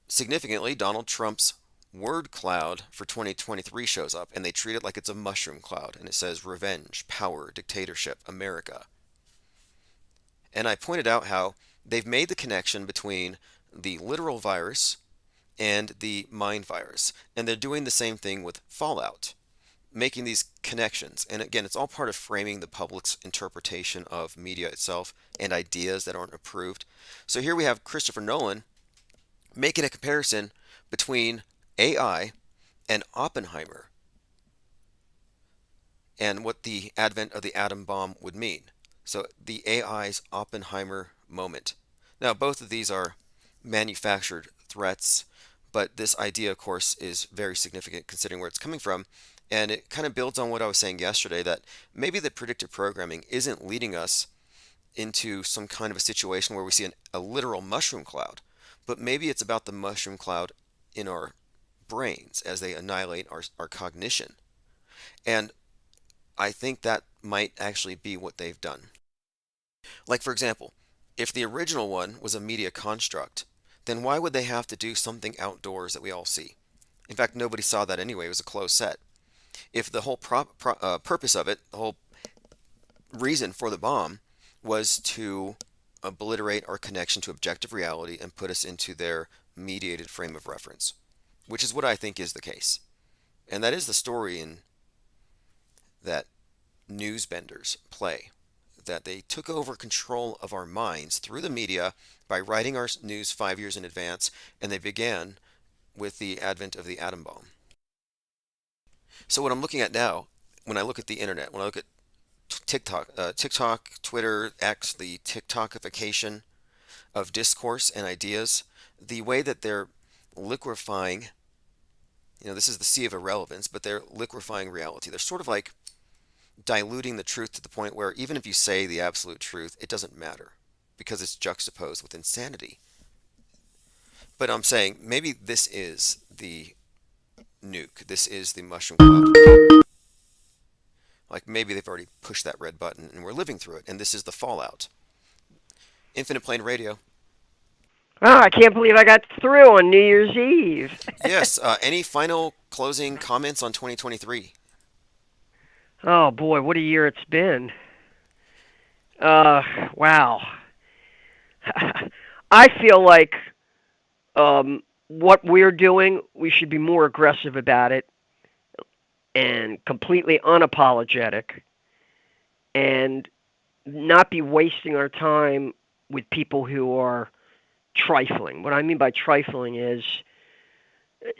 significantly, Donald Trump's word cloud for 2023 shows up, and they treat it like it's a mushroom cloud, and it says revenge, power, dictatorship, America. And I pointed out how they've made the connection between the literal virus and the mind virus, and they're doing the same thing with Fallout, making these connections. And again, it's all part of framing the public's interpretation of media itself and ideas that aren't approved. So here we have Christopher Nolan making a comparison between AI and Oppenheimer and what the advent of the atom bomb would mean. So the AI's Oppenheimer moment. Now, both of these are manufactured threats, but this idea, of course, is very significant considering where it's coming from. And it kind of builds on what I was saying yesterday that maybe the predictive programming isn't leading us into some kind of a situation where we see a literal mushroom cloud, but maybe it's about the mushroom cloud in our brains as they annihilate our cognition. And I think that might actually be what they've done. Like, for example, if the original one was a media construct, then why would they have to do something outdoors that we all see? In fact, nobody saw that anyway. It was a closed set. If the whole purpose of it, the whole reason for the bomb, was to obliterate our connection to objective reality and put us into their mediated frame of reference, which is what I think is the case. And that is the story in that newsbenders play, that they took over control of our minds through the media by writing our news 5 years in advance, and they began with the advent of the atom bomb. So what I'm looking at now, when I look at the internet, when I look at TikTok, Twitter, X, the TikTokification of discourse and ideas, the way that they're liquefying, this is the sea of irrelevance, but they're liquefying reality. They're sort of like diluting the truth to the point where even if you say the absolute truth, it doesn't matter because it's juxtaposed with insanity. But I'm saying maybe this is the nuke. This is the mushroom cloud. Like maybe they've already pushed that red button and we're living through it, and this is the fallout. Infinite Plane Radio. Oh, I can't believe I got through on New Year's Eve. Yes. Any final closing comments on 2023? Oh, boy, what a year it's been. Wow. I feel like what we're doing, we should be more aggressive about it and completely unapologetic and not be wasting our time with people who are trifling. What I mean by trifling is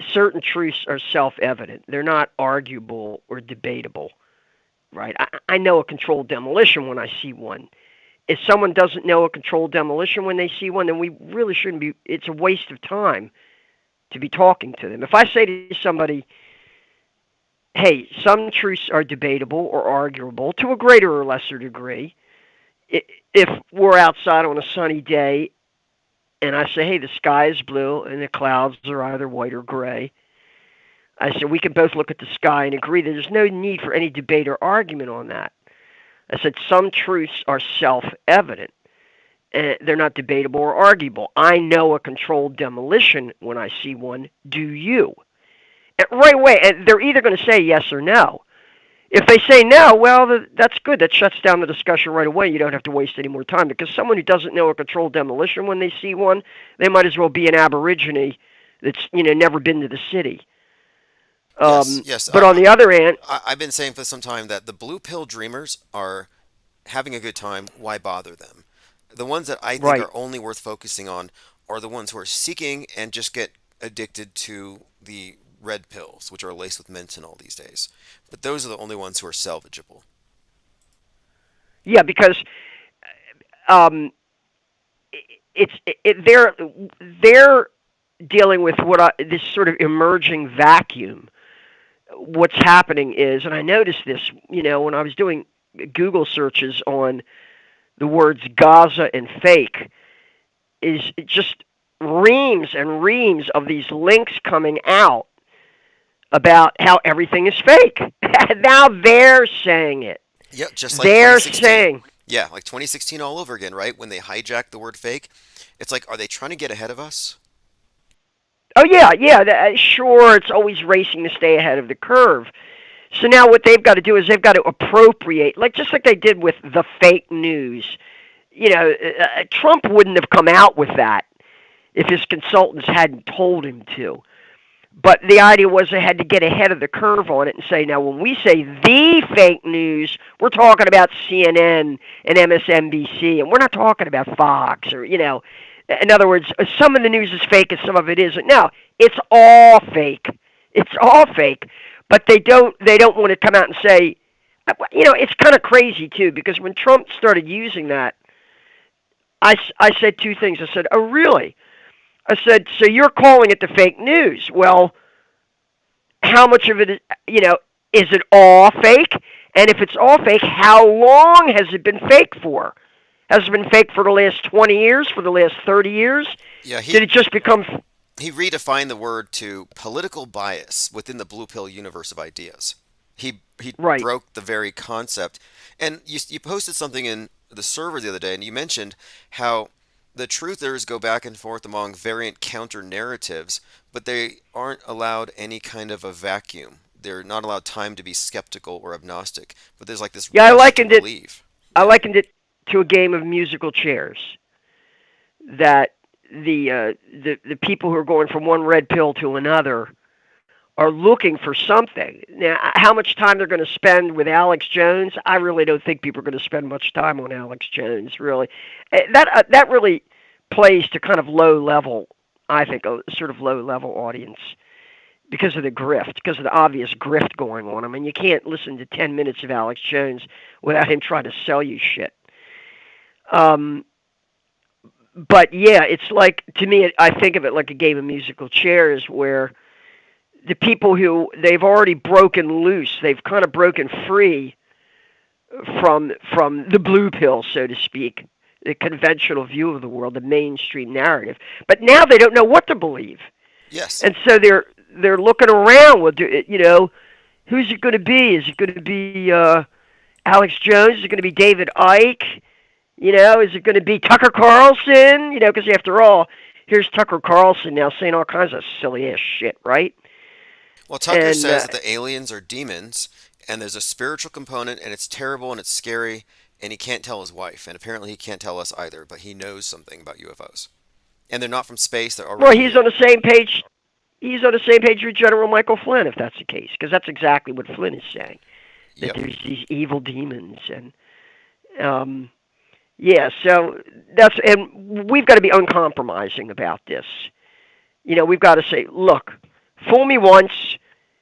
certain truths are self-evident. They're not arguable or debatable, right? I know a controlled demolition when I see one. If someone doesn't know a controlled demolition when they see one, then we really shouldn't be. It's a waste of time to be talking to them. If I say to somebody, hey, some truths are debatable or arguable to a greater or lesser degree. If we're outside on a sunny day and I say, hey, the sky is blue and the clouds are either white or gray, I said we can both look at the sky and agree that there's no need for any debate or argument on that. I said some truths are self-evident. And they're not debatable or arguable. I know a controlled demolition when I see one. Do you? And right away, and they're either going to say yes or no. If they say no, well, that's good. That shuts down the discussion right away. You don't have to waste any more time because someone who doesn't know a controlled demolition when they see one, they might as well be an aborigine that's never been to the city. Yes. But on the other hand, I've been saying for some time that the blue pill dreamers are having a good time. Why bother them? The ones that I think right. are only worth focusing on are the ones who are seeking and just get addicted to the red pills, which are laced with menthol these days. But those are the only ones who are salvageable. Yeah, because they're dealing with this sort of emerging vacuum. What's happening is, and I noticed this, when I was doing Google searches on the words Gaza and fake is just reams and reams of these links coming out about how everything is fake. Now they're saying it. Yep, just like They're 2016. saying, Yeah, like 2016 all over again, right? When they hijacked the word fake, it's like, are they trying to get ahead of us? oh yeah, yeah, sure, it's always racing to stay ahead of the curve. So now what they've got to do is they've got to appropriate, like just like they did with the fake news. Trump wouldn't have come out with that if his consultants hadn't told him to. But the idea was they had to get ahead of the curve on it and say, now when we say the fake news, we're talking about CNN and MSNBC, and we're not talking about Fox or, in other words, some of the news is fake and some of it isn't. No, it's all fake. It's all fake. But they don't want to come out and say, it's kind of crazy too, because when Trump started using that, I said two things. I said, oh really? I said, so you're calling it the fake news. Well, how much of it is it all fake? And if it's all fake, how long has it been fake for? Has it been fake for the last 20 years, for the last 30 years? Yeah, Did it just become... he redefined the word to political bias within the blue pill universe of ideas. He Right. broke the very concept. And you posted something in the server the other day, and you mentioned how the truthers go back and forth among variant counter narratives, but they aren't allowed any kind of a vacuum. They're not allowed time to be skeptical or agnostic. But there's like this Yeah, rush to believe. I Yeah. likened it to a game of musical chairs. That the people who are going from one red pill to another are looking for something. Now, how much time they're going to spend with Alex Jones, I really don't think people are going to spend much time on Alex Jones, really. That really plays to kind of low level, I think, a sort of low level audience because of the grift, because of the obvious grift going on. I mean, you can't listen to 10 minutes of Alex Jones without him trying to sell you shit. But yeah, it's like, to me, I think of it like a game of musical chairs where the people who they've already broken loose, they've kind of broken free from the blue pill, so to speak, the conventional view of the world, the mainstream narrative. But now they don't know what to believe, Yes. and so they're looking around. Well, who's it going to be? Is it going to be Alex Jones? Is it going to be David Icke? Is it going to be Tucker Carlson? Because after all, here's Tucker Carlson now saying all kinds of silly ass shit, right? Well, Tucker And says that the aliens are demons, and there's a spiritual component, and it's terrible and it's scary, and he can't tell his wife, and apparently he can't tell us either, but he knows something about UFOs. And they're not from space, they're well, already he's here. on the same page. He's on the same page with General Michael Flynn, if that's the case, because that's exactly what Flynn is saying. That Yep. there's these evil demons, and yeah. So and we've got to be uncompromising about this. We've got to say, look, fool me once,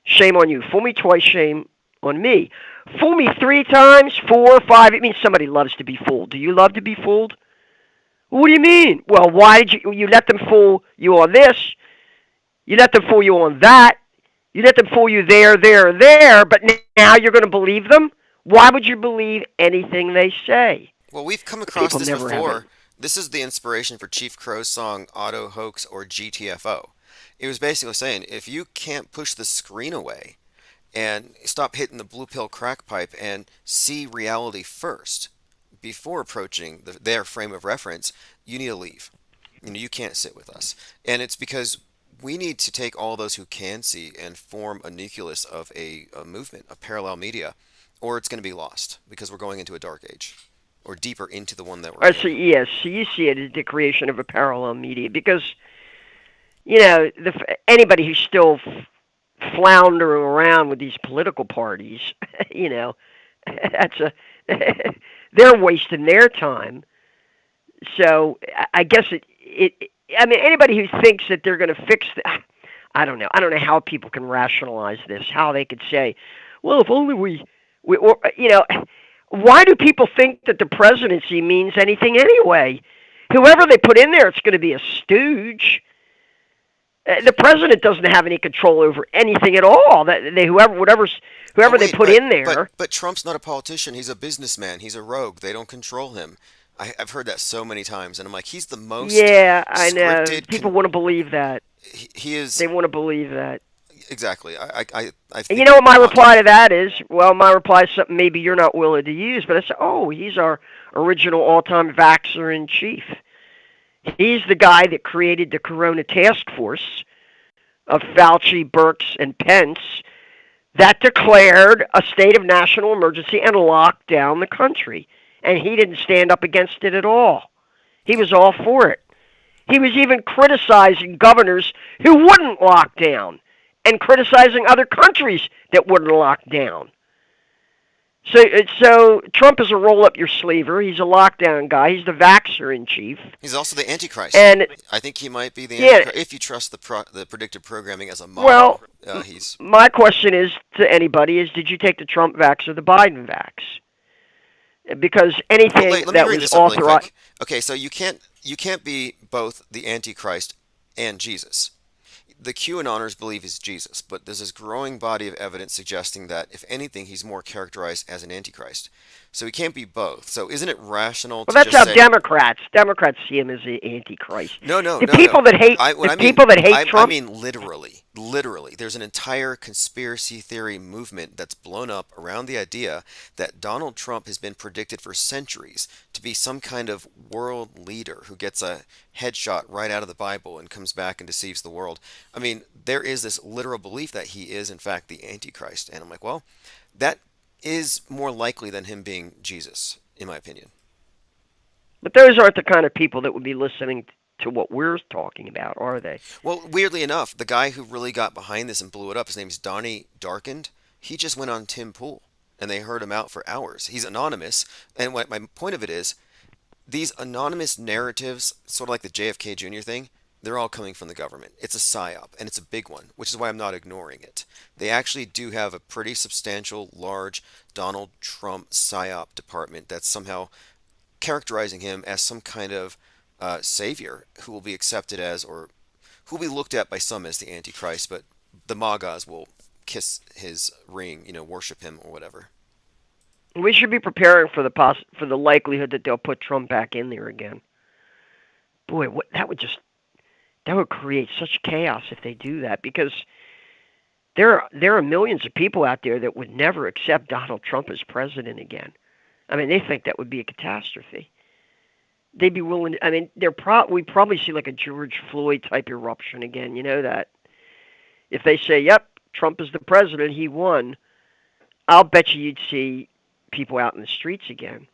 shame on you. Fool me twice, shame on me. Fool me 3 times, 4, 5. It means somebody loves to be fooled. Do you love to be fooled? What do you mean? Well, why did you let them fool you on this? You let them fool you on that. You let them fool you there, but now you're going to believe them? Why would you believe anything they say? Well, we've come across People this never have before. it. This is the inspiration for Chief Crow's song Auto Hoax or GTFO. It was basically saying if you can't push the screen away and stop hitting the blue pill crack pipe and see reality first before approaching their frame of reference, you need to leave. You can't sit with us. And it's because we need to take all those who can see and form a nucleus of a movement, a parallel media, or it's going to be lost because we're going into a dark age or deeper into the one that we're So in. yes, so you see it as the creation of a parallel media because anybody who's still floundering around with these political parties, that's they're wasting their time. So I guess I mean, anybody who thinks that they're going to fix I don't know. I don't know how people can rationalize this. How they could say, well, if only we or, why do people think that the presidency means anything anyway? Whoever they put in there, it's going to be a stooge. The president doesn't have any control over anything at all. Whoever Oh, they wait, put in there. but Trump's not a politician. He's a businessman. He's a rogue. They don't control him. I've heard that so many times, and I'm like, he's the most Yeah, I know. scripted. People want to believe that. He is They want to believe that. exactly. I And you think know what a my lot. reply to that is? Well, my reply is something maybe you're not willing to use, but I say, oh, he's our original all-time vaxxer in chief. He's the guy that created the Corona Task Force of Fauci, Birx, and Pence that declared a state of national emergency and locked down the country. And he didn't stand up against it at all. He was all for it. He was even criticizing governors who wouldn't lock down and criticizing other countries that wouldn't lock down. So Trump is a roll-up-your-sleever. He's a lockdown guy. He's the vaxxer in chief. He's also the Antichrist. And I think he might be the yeah, Antichrist if you trust the predictive programming as a well, model. He's my question is to anybody is, did you take the Trump vax or the Biden vax? Because well, anything let me that bring was this up really authorized. quick. Okay, so you can't be both the Antichrist and Jesus. The QAnoners believe he's Jesus, but there's this growing body of evidence suggesting that, if anything, he's more characterized as an Antichrist. So he can't be both. So isn't it rational Well, to that's just how say, Democrats see him as the Antichrist. no, no, The no, no. people that hate What the I mean, people that hate I Trump. mean literally, literally. There's an entire conspiracy theory movement that's blown up around the idea that Donald Trump has been predicted for centuries to be some kind of world leader who gets a headshot right out of the Bible and comes back and deceives the world. I mean, there is this literal belief that he is, in fact, the Antichrist. And I'm like, well, that is more likely than him being Jesus, in my opinion. But those aren't the kind of people that would be listening to what we're talking about, are they? Well, weirdly enough, the guy who really got behind this and blew it up, his name's Donnie Darkened. He just went on Tim Pool, and they heard him out for hours. He's anonymous, and what my point of it is, these anonymous narratives, sort of like the JFK Jr. thing, they're all coming from the government. It's a psyop, and it's a big one, which is why I'm not ignoring it. They actually do have a pretty substantial, large Donald Trump psyop department that's somehow characterizing him as some kind of savior who will be accepted as, or who will be looked at by some as the Antichrist, but the MAGAs will kiss his ring, worship him or whatever. We should be preparing for the likelihood that they'll put Trump back in there again. Boy, that would create such chaos if they do that, because there are millions of people out there that would never accept Donald Trump as president again. I mean, they think that would be a catastrophe. They'd be willing. I mean, we'd probably see like a George Floyd type eruption again. You know that if they say, "Yep, Trump is the president, he won," I'll bet you'd see people out in the streets again.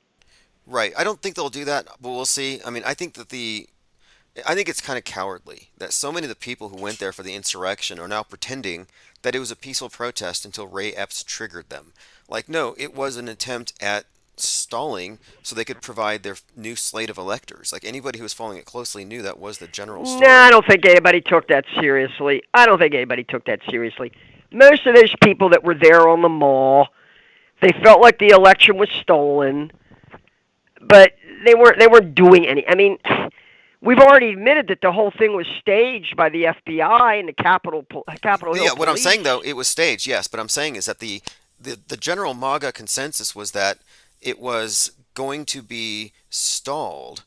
Right. I don't think they'll do that, but we'll see. I mean, I think it's kind of cowardly that so many of the people who went there for the insurrection are now pretending that it was a peaceful protest until Ray Epps triggered them. Like, no, it was an attempt at stalling so they could provide their new slate of electors. Like, anybody who was following it closely knew that was the general No, I story. don't think anybody took that seriously. Most of those people that were there on the mall, they felt like the election was stolen, but they weren't doing any. I mean, we've already admitted that the whole thing was staged by the FBI and the Capitol Hill Yeah, what I'm saying Police. though, it was staged, yes, but I'm saying is that the general MAGA consensus was that it was going to be stalled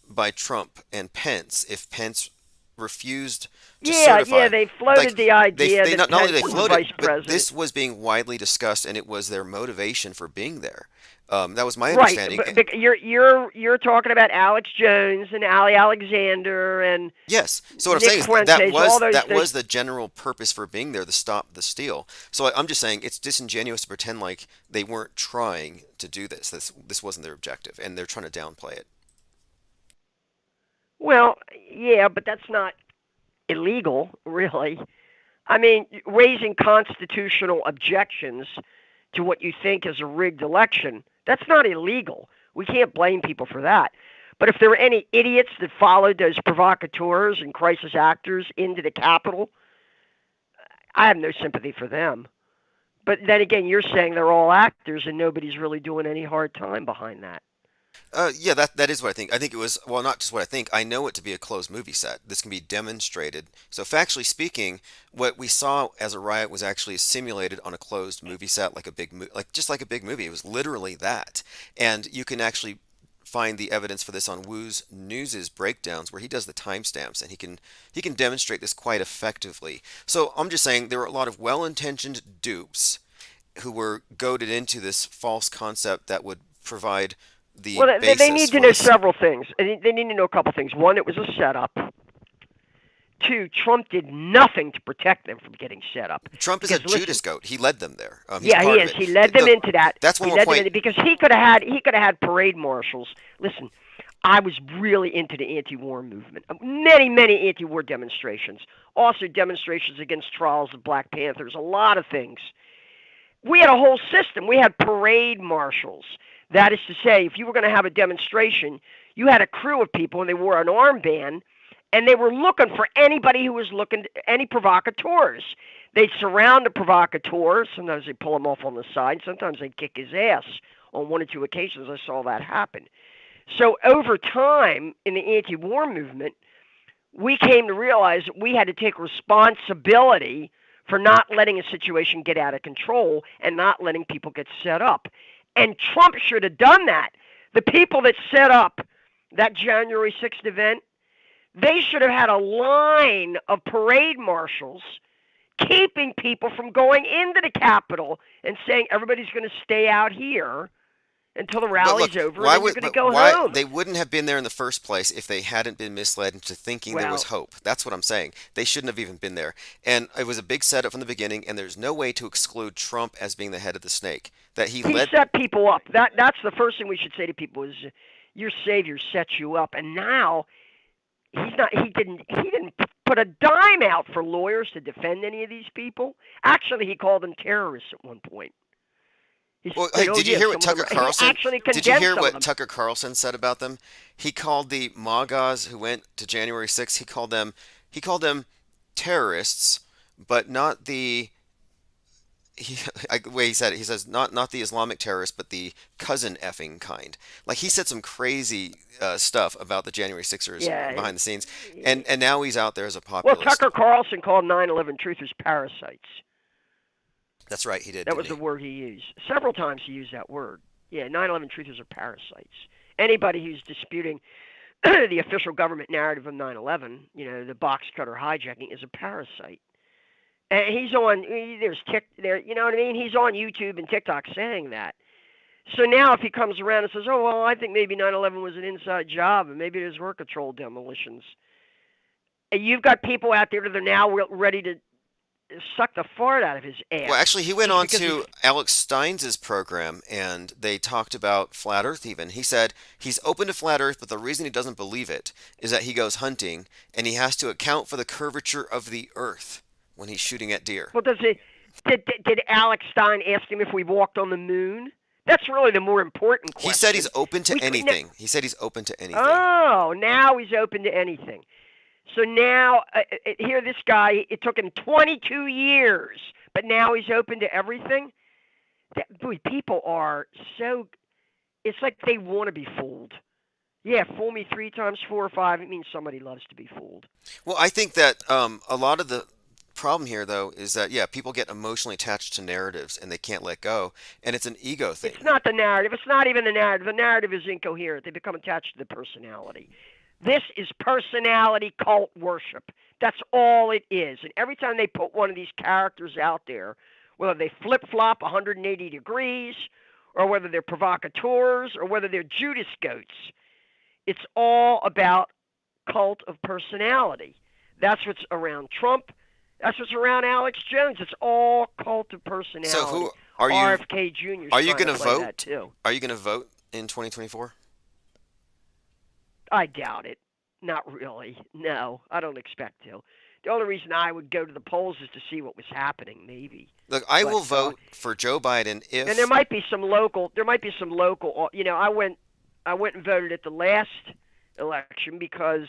by Trump and Pence if Pence refused to Yeah, certify. they Like floated the idea they that not only Pence they was the floated, vice but president. this was being widely discussed, and it was their motivation for being there. That was my Right, understanding. but you're talking about Alex Jones and Ali Alexander and Yes. So what I'm Nick saying is Fuentes, all that those. was the general purpose for being there to stop the steal. So I'm just saying it's disingenuous to pretend like they weren't trying to do this. This wasn't their objective, and they're trying to downplay it. Well, yeah, but that's not illegal, really. I mean, raising constitutional objections to what you think is a rigged election, that's not illegal. We can't blame people for that. But if there were any idiots that followed those provocateurs and crisis actors into the Capitol, I have no sympathy for them. But then again, you're saying they're all actors and nobody's really doing any hard time behind that. Yeah, that is what I think. I think it was, well, not just what I think. I know it to be a closed movie set. This can be demonstrated. So factually speaking, what we saw as a riot was actually simulated on a closed movie set, like a big, like just like a big movie. It was literally that, and you can actually find the evidence for this on Woo's News's breakdowns, where he does the timestamps, and he can demonstrate this quite effectively. So I'm just saying there are a lot of well-intentioned dupes who were goaded into this false concept that would provide the Well, they basis need to for know this. several things. They need to know a couple things. One, it was a setup. Two, Trump did nothing to protect them from getting set up. Trump is a Because listen, Judas goat. He led them there. He's yeah, part he of is. it. He led them Look, into that. that's He one more led them point. into, because he could have had parade marshals. Listen, I was really into the anti-war movement. Many anti-war demonstrations. Also demonstrations against trials of Black Panthers. A lot of things. We had a whole system. We had parade marshals. That is to say, if you were going to have a demonstration, you had a crew of people, and they wore an armband, and they were looking for anybody who was looking, any provocateurs. They'd surround the provocateur. Sometimes they pull him off on the side. Sometimes they'd kick his ass. On one or two occasions, I saw that happen. So over time, in the anti-war movement, we came to realize that we had to take responsibility for not letting a situation get out of control and not letting people get set up. And Trump should have done that. The people that set up that January 6th event, they should have had a line of parade marshals keeping people from going into the Capitol and saying everybody's going to stay out here until the But rally's look, over why and then you're would going to but go why home. they wouldn't have been there in the first place if they hadn't been misled into thinking there was Well, hope. That's what I'm saying. They shouldn't have even been there. And it was a big setup from the beginning, and there's no way to exclude Trump as being the head of the snake. That he he led. set people up. That's the first thing we should say to people is your savior set you up, and now he didn't put a dime out for lawyers to defend any of these people. Actually, he called them terrorists at one point. He Well, said, hey, "Oh did you yeah, hear what some of Tucker them." He Carlson? actually Did you condemned hear some of what them. Tucker Carlson said about them? He called the MAGAs who went to January 6th. He called them terrorists, but not the. The way he said it, he says not the Islamic terrorists, but the cousin effing kind. Like he said some crazy stuff about the January Sixers Yeah. behind the scenes, and now he's out there as a Well, populist. Tucker Carlson called 9/11 truthers parasites. That's right, he did, That didn't was the he? word he used. Several times he used that word. Yeah, 9/11 truthers are parasites. Anybody who's disputing the official government narrative of 9/11, the box cutter hijacking, is a parasite. And he's on. There's there. You know what I mean? He's on YouTube and TikTok saying that. So now, if he comes around and says, "Oh well, I think maybe 9/11 was an inside job, and maybe there's were controlled demolitions," and you've got people out there that are now ready to suck the fart out of his Well, ass actually, he went just on because he's to Alex Stein's program, and they talked about flat Earth. Even he said he's open to flat Earth, but the reason he doesn't believe it is that he goes hunting and he has to account for the curvature of the Earth when he's shooting at deer. Well, did Alex Stein ask him if we walked on the moon? That's really the more important He said he's question. open to We could ne- anything. He said he's open to anything. Oh, now he's open to anything. So now, here this guy, it took him 22 years, but now he's open to everything. Boy, people are so, it's like they want to be fooled. Yeah, fool me 3 times, 4 or 5, it means somebody loves to be fooled. Well, I think that a lot of the problem here, though, is that yeah, people get emotionally attached to narratives and they can't let go, and it's an ego thing. It's not the narrative. It's not even the narrative. The narrative is incoherent. They become attached to the personality. This is personality cult worship. That's all it is. And every time they put one of these characters out there, whether they flip-flop 180 degrees, or whether they're provocateurs, or whether they're Judas goats, it's all about cult of personality. That's what's around Trump. That's what's around Alex Jones. It's all cult of personality. So who are you? RFK Jr. 's Are you trying going to to play vote? that too. Are you going to vote in 2024? I doubt it. Not really. No, I don't expect to. The only reason I would go to the polls is to see what was happening, maybe. Look, I But will vote for Joe Biden and if there might be some local. There might be some local. I went and voted at the last election because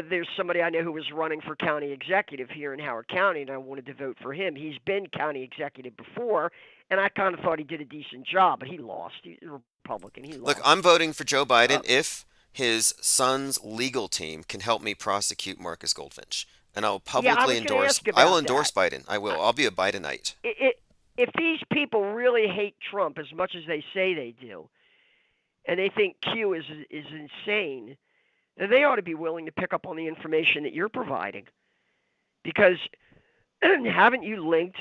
there's somebody I know who was running for county executive here in Howard County, and I wanted to vote for him. He's been county executive before, and I kind of thought he did a decent job, but he lost. He's a Republican. He Look, lost. I'm voting for Joe Biden Uh, if his son's legal team can help me prosecute Marcus Goldfinch, and I will Yeah, I publicly was going to endorse. ask I will about endorse that. Biden. I will. I'll be a Bidenite. If these people really hate Trump as much as they say they do, and they think Q is insane, then they ought to be willing to pick up on the information that you're providing. Because haven't you linked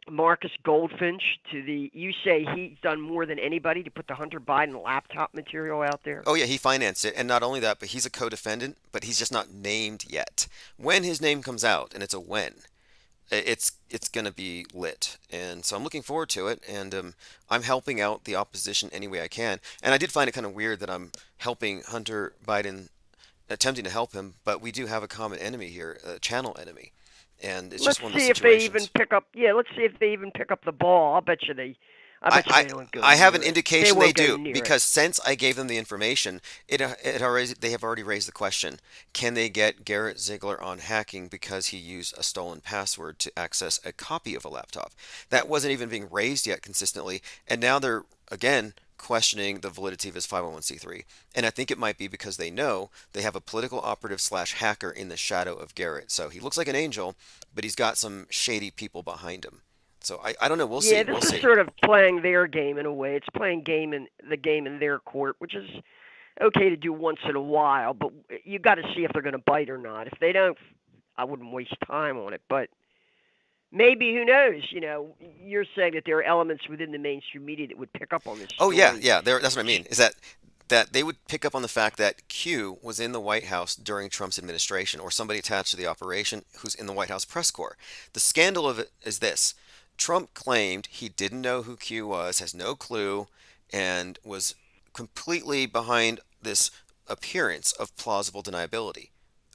Marcus Goldfinch to the? You say he's done more than anybody to put the Hunter Biden laptop material out there. Oh yeah, he financed it, and not only that, but he's a co-defendant, but he's just not named yet. When his name comes out, and it's a when, it's gonna be lit, and so I'm looking forward to it, and I'm helping out the opposition any way I can. And I did find it kind of weird that I'm helping Hunter Biden, attempting to help him, but we do have a common enemy here, a channel enemy, and it's Let's just one of those see if they even situations. pick up. Yeah, let's see if they even pick up the ball. I I, bet you I they don't go I have an near it. They indication they won't go do near it. because since I gave them the information, it already they have already raised the question: can they get Garrett Ziegler on hacking because he used a stolen password to access a copy of a laptop? That wasn't even being raised yet consistently, and now they're again questioning the validity of his 501c3. And I think it might be because they know they have a political operative slash hacker in the shadow of Garrett. So he looks like an angel, but he's got some shady people behind him. So I don't know. We'll Yeah, see. this We'll is see. sort of playing their game in a way. It's playing the game in their court, which is okay to do once in a while, but you got to see if they're going to bite or not. If they don't, I wouldn't waste time on it. But maybe, who knows? You're saying that there are elements within the mainstream media that would pick up on this Oh yeah, story. yeah. That's what I mean. Is that they would pick up on the fact that Q was in the White House during Trump's administration, or somebody attached to the operation who's in the White House press corps. The scandal of it is this: Trump claimed he didn't know who Q was, has no clue, and was completely behind this appearance of plausible deniability.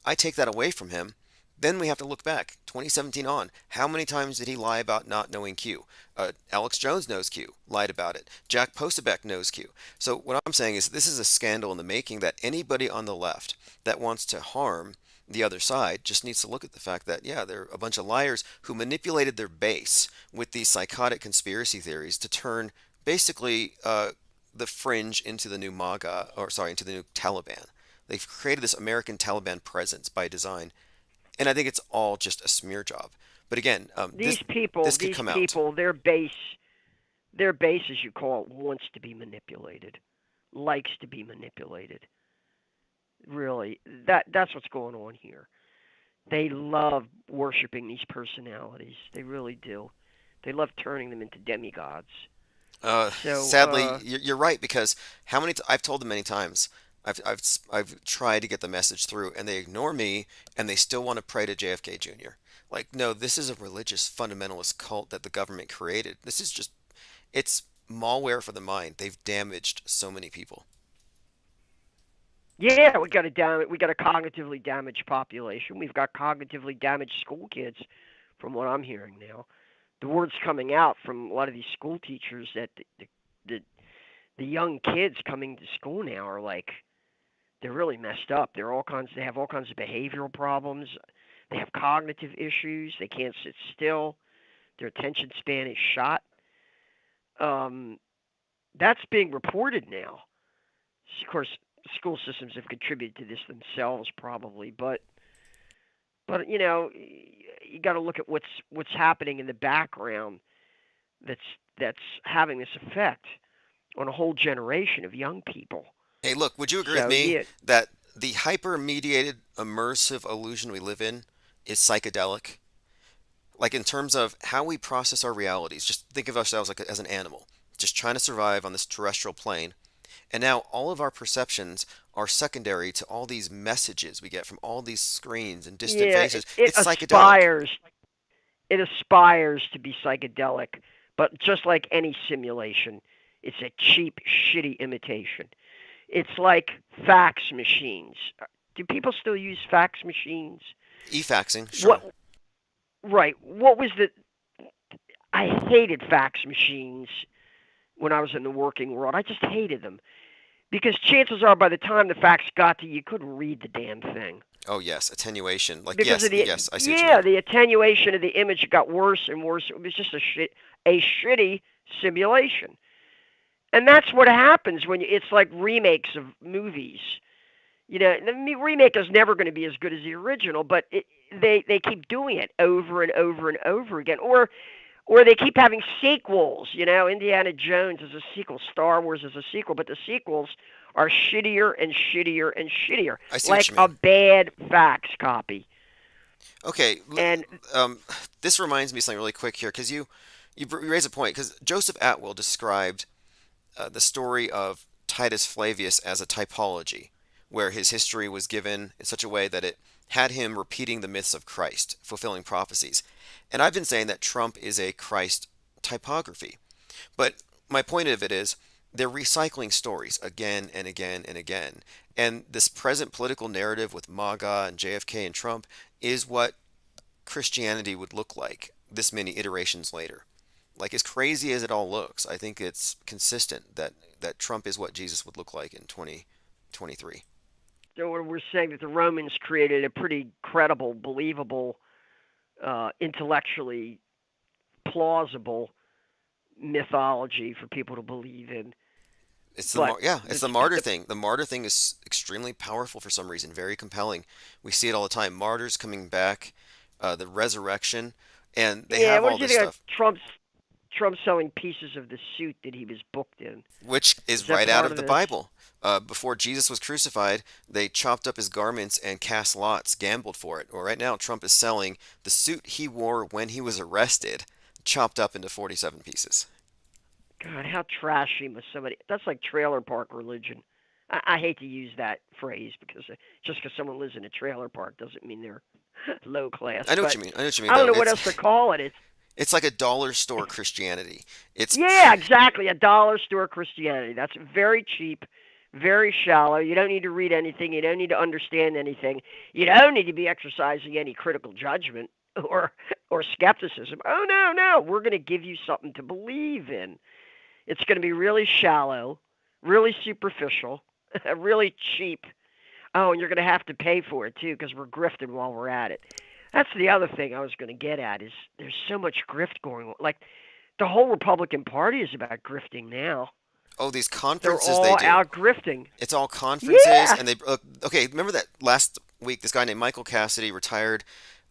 I take that away from him. Then we have to look back, 2017 on. How many times did he lie about not knowing Q? Alex Jones knows Q, lied about it. Jack Posobiec knows Q. So what I'm saying is this is a scandal in the making that anybody on the left that wants to harm the other side just needs to look at the fact that, yeah, they're a bunch of liars who manipulated their base with these psychotic conspiracy theories to turn basically the fringe into the new MAGA, or sorry, into the new Taliban. They've created this American Taliban presence by design, and I think it's all just a smear job. But again, These people, this could these come out. people, their base, as you call it, wants to be manipulated, likes to be manipulated. Really, that's what's going on here. They love worshiping these personalities. They really do. They love turning them into demigods. So, Sadly, you're right because I've told them many times. I've tried to get the message through, and they ignore me, and they still want to pray to JFK Jr. Like, no, this is a religious fundamentalist cult that the government created. This is just, it's malware for the mind. They've damaged so many people. yeah, we got a cognitively damaged population. We've got cognitively damaged school kids, from what I'm hearing now. The word's coming out from a lot of these school teachers that the, the young kids coming to school now are like, they're really messed up. They have all kinds of behavioral problems. They have cognitive issues. They can't sit still. Their attention span is shot. Um, that's being reported now. Of course, school systems have contributed to this themselves, probably, but you got to look at what's happening in the background. That's that's having this effect on a whole generation of young people. Hey, look, would you agree with So me yeah, that the hyper-mediated, immersive illusion we live in is psychedelic? Like in terms of how we process our realities, just think of ourselves like as an animal, just trying to survive on this terrestrial plane. And now all of our perceptions are secondary to all these messages we get from all these screens and distant yeah, faces. it It's psychedelic. aspires to be psychedelic, but just like any simulation, it's a cheap, shitty imitation. It's like fax machines. Do people still use fax machines? E-faxing, sure. What? Right. What was the? I hated fax machines when I was in the working world. I just hated them because chances are, by the time the fax got to you, you couldn't read the damn thing Oh yes, attenuation. Like because yes, of the yes, I see what you yeah mean. the attenuation of the image got worse and worse. It was just a shitty simulation. And that's what happens when it's like remakes of movies. The remake is never going to be as good as the original, but they keep doing it over and over and over again. Or they keep having sequels. Indiana Jones is a sequel, Star Wars is a sequel, but the sequels are shittier and shittier and shittier, I see what like you a mean. bad fax copy. Okay, And this reminds me of something really quick here because you raise a point because Joseph Atwill described the story of Titus Flavius as a typology, where his history was given in such a way that it had him repeating the myths of Christ, fulfilling prophecies. And I've been saying that Trump is a Christ typography. But my point of it is they're recycling stories again and again and again. And this present political narrative with MAGA and JFK and Trump is what Christianity would look like this many iterations later. Like as crazy as it all looks, I think it's consistent that Trump is what Jesus would look like in 2023. so we're saying that the Romans created a pretty credible, believable, intellectually plausible mythology for people to believe in. But It's the martyr thing. The martyr thing is extremely powerful for some reason, very compelling. We see it all the time. Martyrs coming back, the resurrection, and they yeah, have what all did you this think of stuff, Trump selling pieces of the suit that he was booked in? which Is is that right out part of of the this? Bible. Before Jesus was crucified, they chopped up his garments and cast lots, gambled for it. Well, right now, Trump is selling the suit he wore when he was arrested, chopped up into 47 pieces. God, how trashy must somebody? That's like trailer park religion. I hate to use that phrase because just because someone lives in a trailer park doesn't mean they're low class. I know what But you mean. I know what you mean, I don't though. know what else to call it. It's like a dollar store Christianity. It's Yeah, exactly. A dollar store Christianity. That's very cheap, very shallow. You don't need to read anything. You don't need to understand anything. You don't need to be exercising any critical judgment or skepticism. Oh no, no. We're going to give you something to believe in. It's going to be really shallow, really superficial, really cheap. Oh, and you're going to have to pay for it too because we're grifting while we're at it. That's the other thing I was going to get at is there's so much grift going on. Like the whole Republican Party is about grifting now. oh, these They're conferences they all do. out grifting. It's all conferences, Yeah. and they okay. Remember that last week, this guy named Michael Cassidy, retired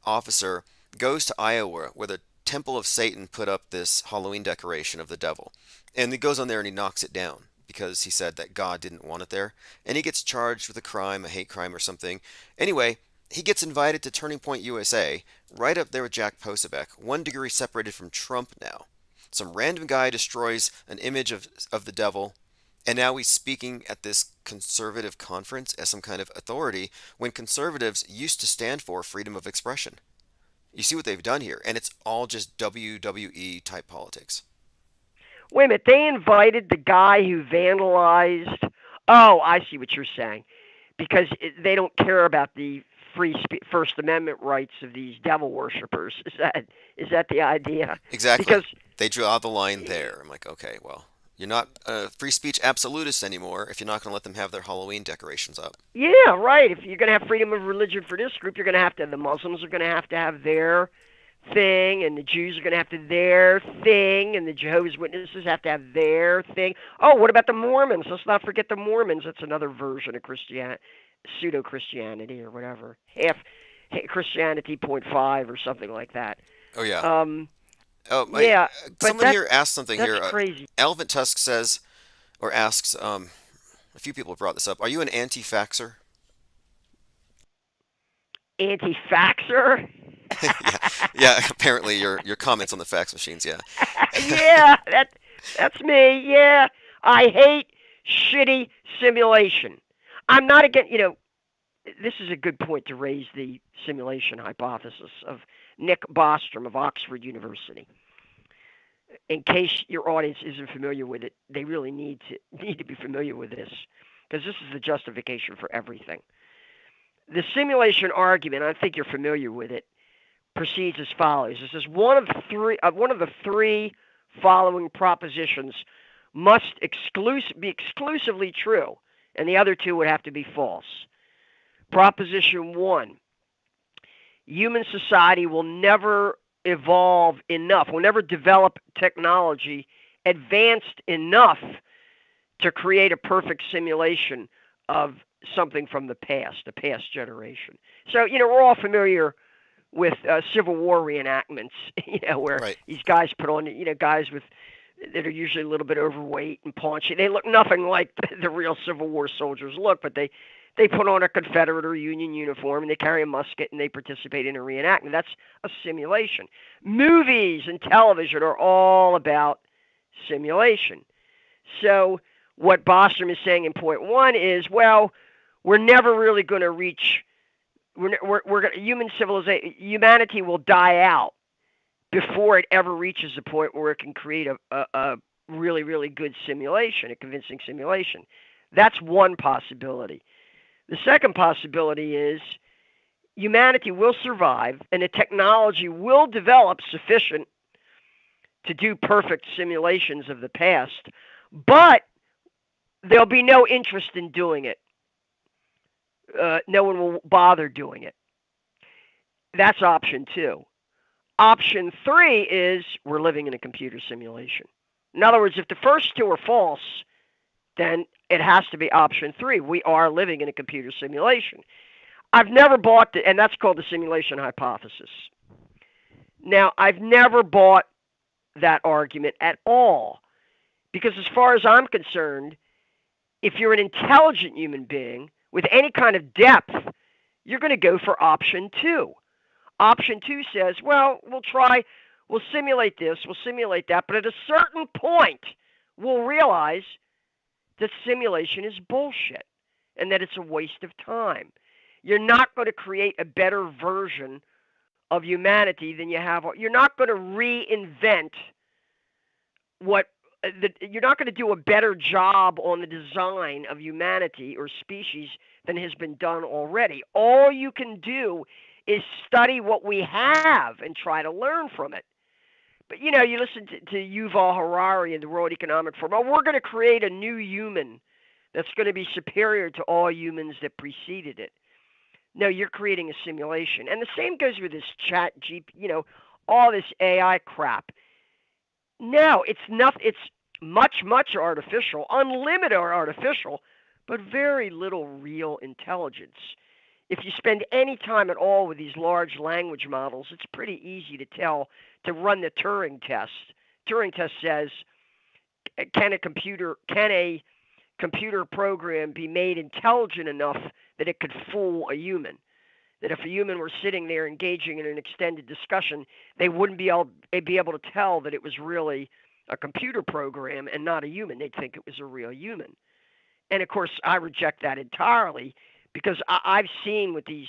officer, goes to Iowa where the Temple of Satan put up this Halloween decoration of the devil, and he goes on there and he knocks it down because he said that God didn't want it there, and he gets charged with a crime, a hate crime or something. Anyway, he gets invited to Turning Point USA, right up there with Jack Posobiec, 1 degree separated from Trump now. Some random guy destroys an image of the devil, and now he's speaking at this conservative conference as some kind of authority when conservatives used to stand for freedom of expression. You see what they've done here, and it's all just WWE type politics. Wait a minute. They invited the guy who vandalized. Oh, I see what you're saying. Because they don't care about the First Amendment rights of these devil worshippers. Is that the idea? Exactly. Because They draw the line there. I'm like, okay, well, you're not a free speech absolutist anymore if you're not going to let them have their Halloween decorations up. yeah, right. If you're going to have freedom of religion for this group, you're going to have the Muslims are going to have their thing, and the Jews are going to have to their thing, and the Jehovah's Witnesses have to have their thing. Oh, what about the Mormons? Let's not forget the Mormons. That's another version of Christianity, pseudo Christianity or whatever, half Christianity point five or something like that. Oh yeah. Um, Oh my. yeah, but Someone here asked something that's here. crazy. Elvin Tusk says or asks. A few people have brought this up. Are you an anti-faxer? Anti-faxer. Yeah, yeah. Apparently, your comments on the fax machines. Yeah. Yeah, that's me. Yeah, I hate shitty simulation. I'm not against. This is a good point to raise the simulation hypothesis of Nick Bostrom of Oxford University. In case your audience isn't familiar with it, they really need to be familiar with this because this is the justification for everything. The simulation argument, I think you're familiar with it, proceeds as follows. It says one of the three following propositions must be exclusively true, and the other two would have to be false. Proposition 1, human society will never evolve enough, will never develop technology advanced enough to create a perfect simulation of something from the past, a past generation. So, we're all familiar with Civil War reenactments, where Right. these guys put on, guys with that are usually a little bit overweight and paunchy. They look nothing like the real Civil War soldiers look, but they put on a Confederate or Union uniform and they carry a musket and they participate in a reenactment. That's a simulation. Movies and television are all about simulation. So what Bostrom is saying in point one is, well, we're never really going to reach. We're going human civilization, humanity will die out before it ever reaches a point where it can create a really, really good simulation, a convincing simulation. That's one possibility. The second possibility is humanity will survive and the technology will develop sufficient to do perfect simulations of the past, but there'll be no interest in doing it. No one will bother doing it. That's option two. Option three is we're living in a computer simulation. In other words, if the first two are false, then it has to be option three. We are living in a computer simulation. I've never bought it, and that's called the simulation hypothesis. Now, I've never bought that argument at all, because as far as I'm concerned, if you're an intelligent human being with any kind of depth, you're going to go for option two. Option two says, well, we'll simulate this, we'll simulate that, but at a certain point, we'll realize that simulation is bullshit and that it's a waste of time. You're not going to create a better version of humanity than you have. You're not going to reinvent you're not going to do a better job on the design of humanity or species than has been done already. All you can do is study what we have and try to learn from it. But, you listen to Yuval Harari and the World Economic Forum. Oh, we're going to create a new human that's going to be superior to all humans that preceded it. No, you're creating a simulation. And the same goes with this chat, all this AI crap. No, it's much, much artificial, unlimited artificial, but very little real intelligence. If you spend any time at all with these large language models, it's pretty easy to tell to run the Turing test. Turing test says, can a computer program be made intelligent enough that it could fool a human? That if a human were sitting there engaging in an extended discussion, they wouldn't be able to tell that it was really a computer program and not a human. They'd think it was a real human. And of course, I reject that entirely, because I've seen with these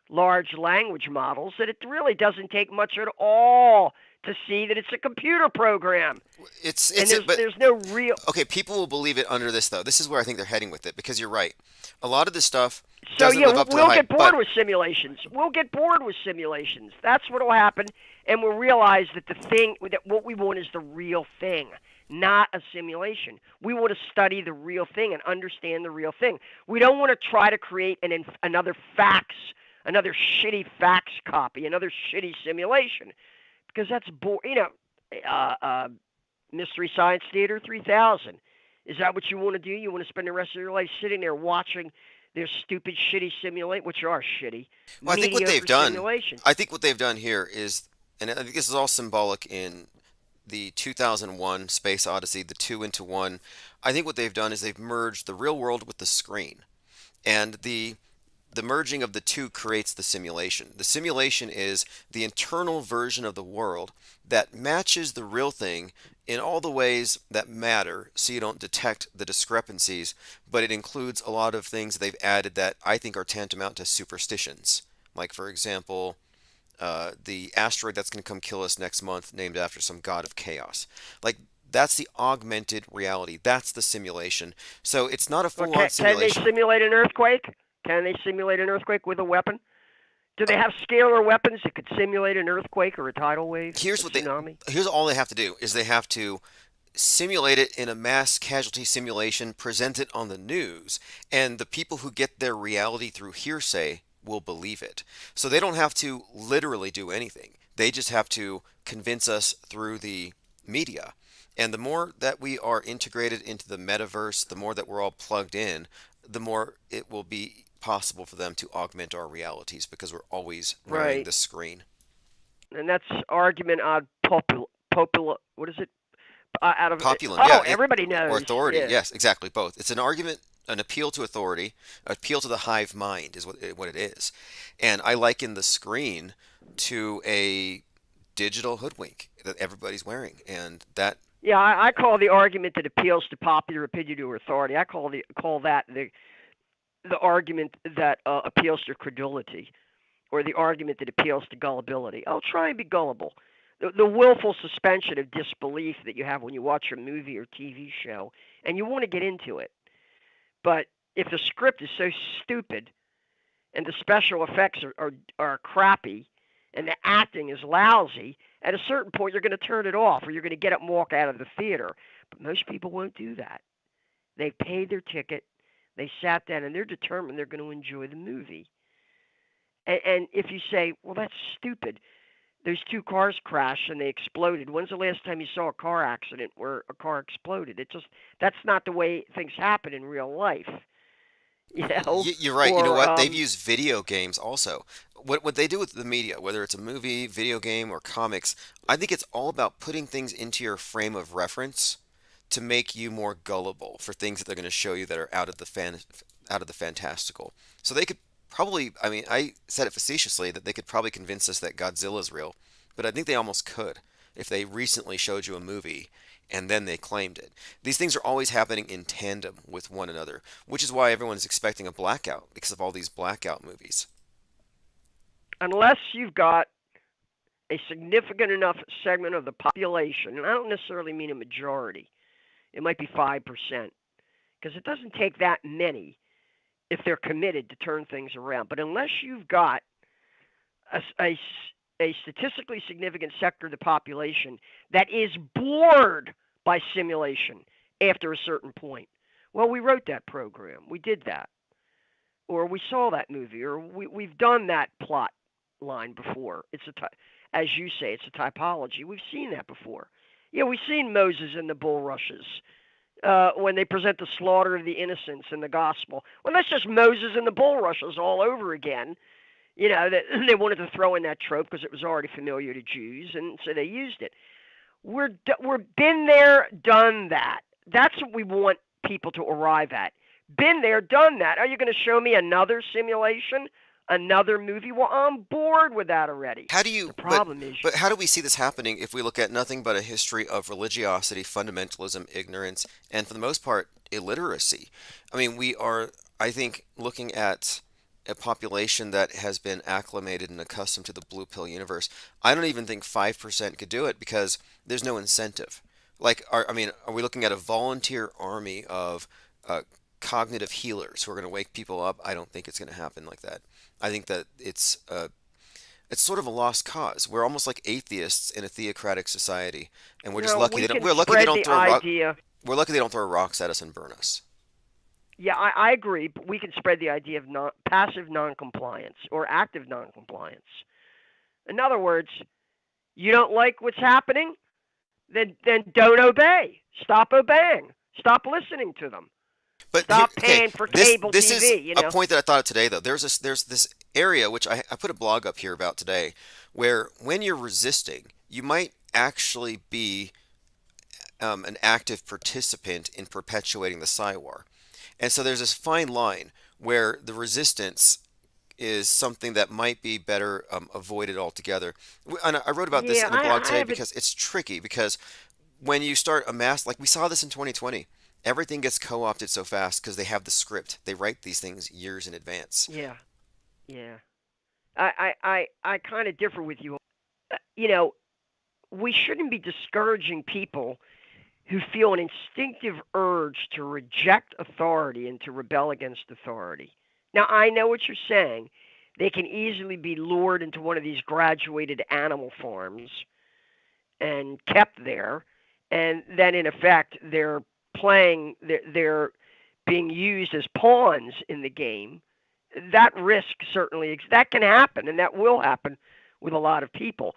large language models that it really doesn't take much at all to see that it's a computer program. There's no real. Okay, people will believe it under this though. This is where I think they're heading with it, because you're right. A lot of this stuff doesn't live up to the hype. We'll get bored with simulations. We'll get bored with simulations. That's what will happen, and we'll realize that what we want is the real thing, not a simulation. We want to study the real thing and understand the real thing. We don't want to try to create another shitty fax copy, another shitty simulation, because that's boring. Mystery Science Theater 3000. Is that what you want to do? You want to spend the rest of your life sitting there watching their stupid, shitty simulate, which are shitty. Well, I think what they've done. Simulations. I think what they've done here is, and I think this is all symbolic in the 2001 Space Odyssey, the 2 into 1. I think what they've done is they've merged the real world with the screen, and the merging of the two creates the simulation. The simulation is the internal version of the world that matches the real thing in all the ways that matter, so you don't detect the discrepancies, but it includes a lot of things they've added that I think are tantamount to superstitions. Like, for example, the asteroid that's going to come kill us next month, named after some god of chaos. Like, that's the augmented reality. That's the simulation. So it's not a full-on simulation. Can they simulate an earthquake? Can they simulate an earthquake with a weapon? Do they have scalar weapons that could simulate an earthquake or a tidal wave? Here's all they have to do is they have to simulate it in a mass casualty simulation, present it on the news, and the people who get their reality through hearsay will believe it. So they don't have to literally do anything. They just have to convince us through the media. And the more that we are integrated into the metaverse, the more that we're all plugged in, the more it will be possible for them to augment our realities, because we're always wearing the screen. and that's argument ad popula. What is it? Out of Populum, oh, yeah, everybody or knows. authority. Yeah, Yes, exactly, both. It's an argument, an appeal to authority, appeal to the hive mind is what it is. And I liken the screen to a digital hoodwink that everybody's wearing, and that yeah. I call the argument that appeals to popular opinion or authority. I call that the argument that appeals to credulity, or the argument that appeals to gullibility. I'll try and be gullible. The willful suspension of disbelief that you have when you watch a movie or TV show, and you want to get into it. But if the script is so stupid and the special effects are crappy and the acting is lousy, at a certain point you're going to turn it off or you're going to get up and walk out of the theater. But most people won't do that. They paid their ticket, they sat down, and they're determined they're going to enjoy the movie. And if you say, well, that's stupid, those two cars crashed and they exploded. When's the last time you saw a car accident where a car exploded? That's not the way things happen in real life. You know, you're right. You know or what? They've used video games also. What they do with the media, whether it's a movie, video game, or comics, I think it's all about putting things into your frame of reference to make you more gullible for things that they're going to show you that are out of the fantastical. So they could probably, I mean, I said it facetiously that they could probably convince us that Godzilla's real, but I think they almost could if they recently showed you a movie and then they claimed it. These things are always happening in tandem with one another, which is why everyone is expecting a blackout because of all these blackout movies. unless you've got a significant enough segment of the population, and I don't necessarily mean a majority, it might be 5%, because it doesn't take that many if they're committed to turn things around. But unless you've got a statistically significant sector of the population that is bored by simulation after a certain point, well, we wrote that program, we did that, or we saw that movie, or we've done that plot line before. As you say, it's a typology. We've seen that before. Yeah, we've seen Moses and the bulrushes when they present the slaughter of the innocents in the gospel. Well, that's just Moses and the bulrushes all over again. You know, they wanted to throw in that trope because it was already familiar to Jews, and so they used it. We're been there, done that. That's what we want people to arrive at. Been there, done that. Are you going to show me another simulation, another movie? Well, I'm bored with that already. How do you, The problem is, but how do we see this happening if we look at nothing but a history of religiosity, fundamentalism, ignorance, and for the most part, illiteracy? I mean, we are, I think, looking at a population that has been acclimated and accustomed to the blue pill universe. I don't even think 5% could do it because there's no incentive. Like, are we looking at a volunteer army of cognitive healers who are going to wake people up? I don't think it's going to happen like that. I think that it's sort of a lost cause. We're almost like atheists in a theocratic society, and we're just lucky we they don't. can We're lucky they spread don't the throw idea. we're lucky they don't throw rocks at us and burn us. Yeah, I agree, but we can spread the idea of passive noncompliance or active noncompliance. In other words, you don't like what's happening, then don't obey. Stop obeying. Stop listening to them. But Stop okay, paying for this cable this is TV. You a know. point that I thought of today though. There's this area which I put a blog up here about today, where when you're resisting, you might actually be an active participant in perpetuating the Psywar. And so there's this fine line where the resistance is something that might be better avoided altogether. And I wrote about this Yeah, in a blog I today have a because it's tricky because when you start a mass, like we saw this in 2020, everything gets co-opted so fast because they have the script. They write these things years in advance. Yeah, yeah. I kind of differ with you. You know, we shouldn't be discouraging people who feel an instinctive urge to reject authority and to rebel against authority. Now, I know what you're saying. They can easily be lured into one of these graduated animal farms and kept there, and then in effect they're they're being used as pawns in the game. That risk certainly that can happen, and that will happen with a lot of people.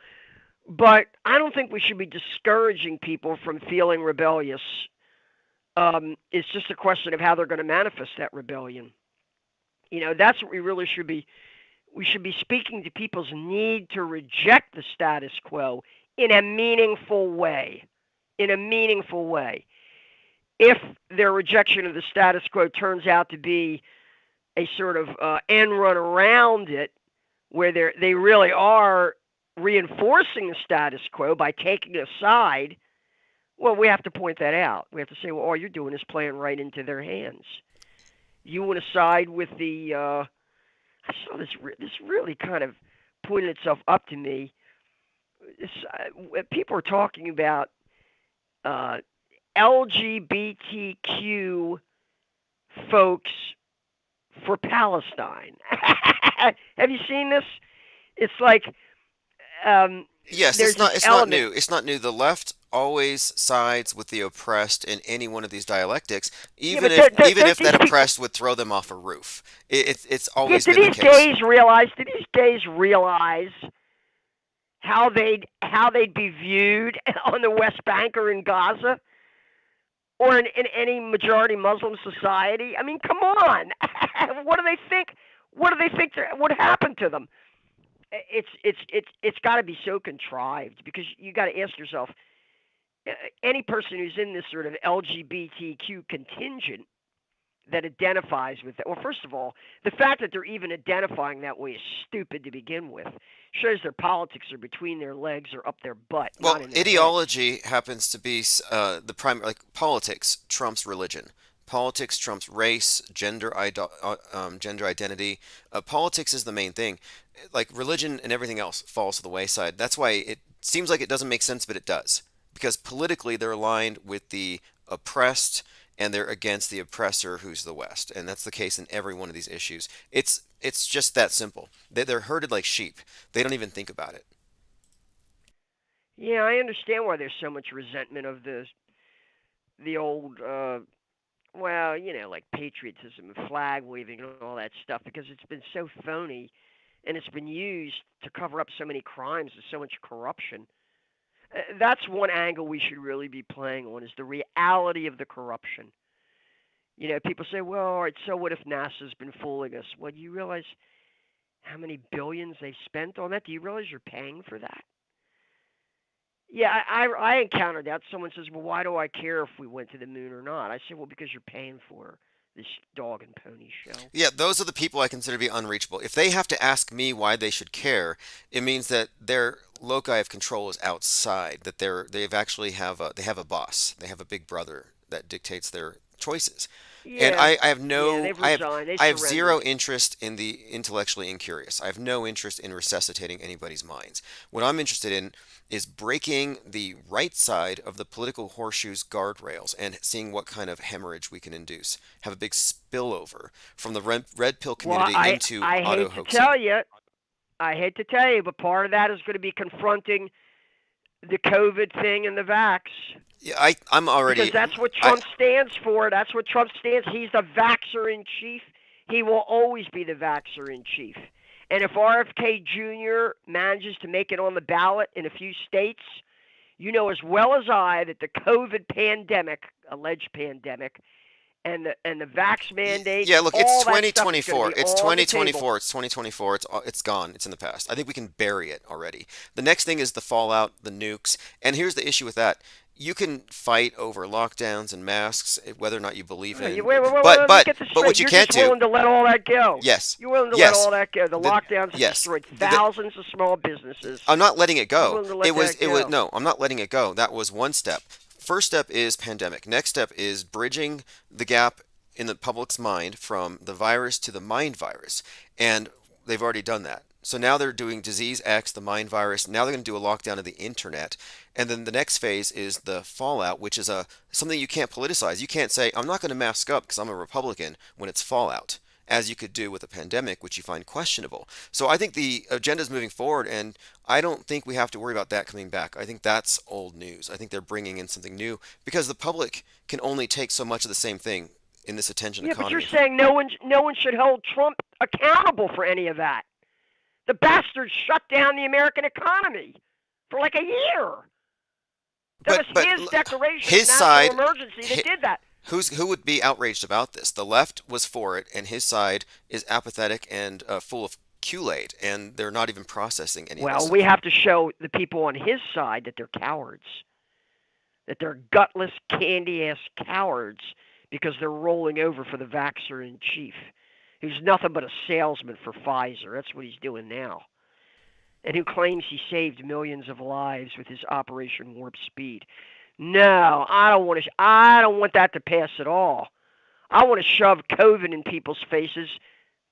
But I don't think we should be discouraging people from feeling rebellious. It's just a question of how they're going to manifest that rebellion. You know, that's what we really should be We should be speaking to people's need to reject the status quo in a meaningful way. In a meaningful way. If their rejection of the status quo turns out to be a sort of end run around it, where they really are reinforcing the status quo by taking a side, well, we have to point that out. We have to say, well, all you're doing is playing right into their hands. You want to side with the I saw this really kind of pointed itself up to me. People are talking about LGBTQ folks for Palestine. Have you seen this? It's like Yes, there's it's not. this It's not element. new. It's not new. The left always sides with the oppressed in any one of these dialectics, Yeah, even but if even don't if that these people? oppressed would throw them off a roof. It's Yeah, always been the case. Do these gays realize how they'd be viewed on the West Bank or in Gaza or in any majority Muslim society? I mean, come on. What do they think? What do they think would happen to them? It's got to be so contrived because you got to ask yourself, any person who's in this sort of LGBTQ contingent that identifies with that. Well, first of all, the fact that they're even identifying that way is stupid to begin with. Shows their politics are between their legs or up their butt, not Well, in their heads. ideology happens to be the primary, like politics trumps religion. Politics trumps race, gender identity. Politics is the main thing. Like religion and everything else falls to the wayside. That's why it seems like it doesn't make sense, but it does. Because politically, they're aligned with the oppressed and they're against the oppressor, who's the West. And that's the case in every one of these issues. It's just that simple. They're herded like sheep. They don't even think about it. Yeah, I understand why there's so much resentment of the old well, like patriotism and flag waving and all that stuff because it's been so phony and it's been used to cover up so many crimes and so much corruption. That's one angle we should really be playing on is the reality of the corruption. People say, well, all right, so what if NASA's been fooling us? Well, do you realize how many billions they spent on that? Do you realize you're paying for that? Yeah, I encountered that. Someone says, well, why do I care if we went to the moon or not? I say, well, because you're paying for this dog and pony show. Yeah, those are the people I consider to be unreachable. If they have to ask me why they should care, it means that their loci of control is outside. That they have a boss. They have a big brother that dictates their choices. And Yeah, I have yeah, no they've resigned. They I have surrendered. zero interest in the intellectually incurious. I have no interest in resuscitating anybody's minds. What I'm interested in is breaking the right side of the political horseshoe's guardrails and seeing what kind of hemorrhage we can induce. Have a big spillover from the red pill Well, community into I auto hate to hoaxing. tell you, but part of that is going to be confronting the COVID thing and the vax. Yeah, I'm Because already that's what I Trump stands for. That's what Trump stands. He's the vaxxer in chief. He will always be the vaxxer in chief. And if RFK Jr. manages to make it on the ballot in a few states, you know as well as I that the COVID pandemic, alleged pandemic, and the vax mandates, Yeah, look, it's all that stuff is going to 2024. be It's on the table. 2024. It's 2024. It's gone. It's in the past. I think we can bury it already. The next thing is the fallout, the nukes. And here's the issue with that. You can fight over lockdowns and masks, whether or not you believe Wait, in, wait, wait, wait, but let me but get this but what straight. you You're can't just do, willing to let all that go. yes, You're willing to let yes, all that go. The the lockdowns have yes, destroyed the, thousands of small businesses. I'm not letting it You're go. willing to let that It was go. no, I'm not letting it go. That was one step. First step is pandemic. Next step is bridging the gap in the public's mind from the virus to the mind virus. And they've already done that. So now they're doing disease X, the mind virus. Now they're going to do a lockdown of the internet. And then the next phase is the fallout, which is something you can't politicize. You can't say, I'm not going to mask up because I'm a Republican when it's fallout, as you could do with a pandemic, which you find questionable. So I think the agenda is moving forward, and I don't think we have to worry about that coming back. I think that's old news. I think they're bringing in something new because the public can only take so much of the same thing in this attention Yeah, but you're economy. saying no one should hold Trump accountable for any of that. The bastard shut down the American economy for like a year. That But was his declaration of his national side, emergency that did that. who would be outraged about this? The left was for it, and his side is apathetic and full of Kool-Aid, and they're not even processing any of this Well, we stuff. have to show the people on his side that they're cowards, that they're gutless, candy-ass cowards because they're rolling over for the vaxxer in chief, who's nothing but a salesman for Pfizer. That's what he's doing now. And who claims he saved millions of lives with his Operation Warp Speed. No, I don't want to. I don't want that to pass at all. I want to shove COVID in people's faces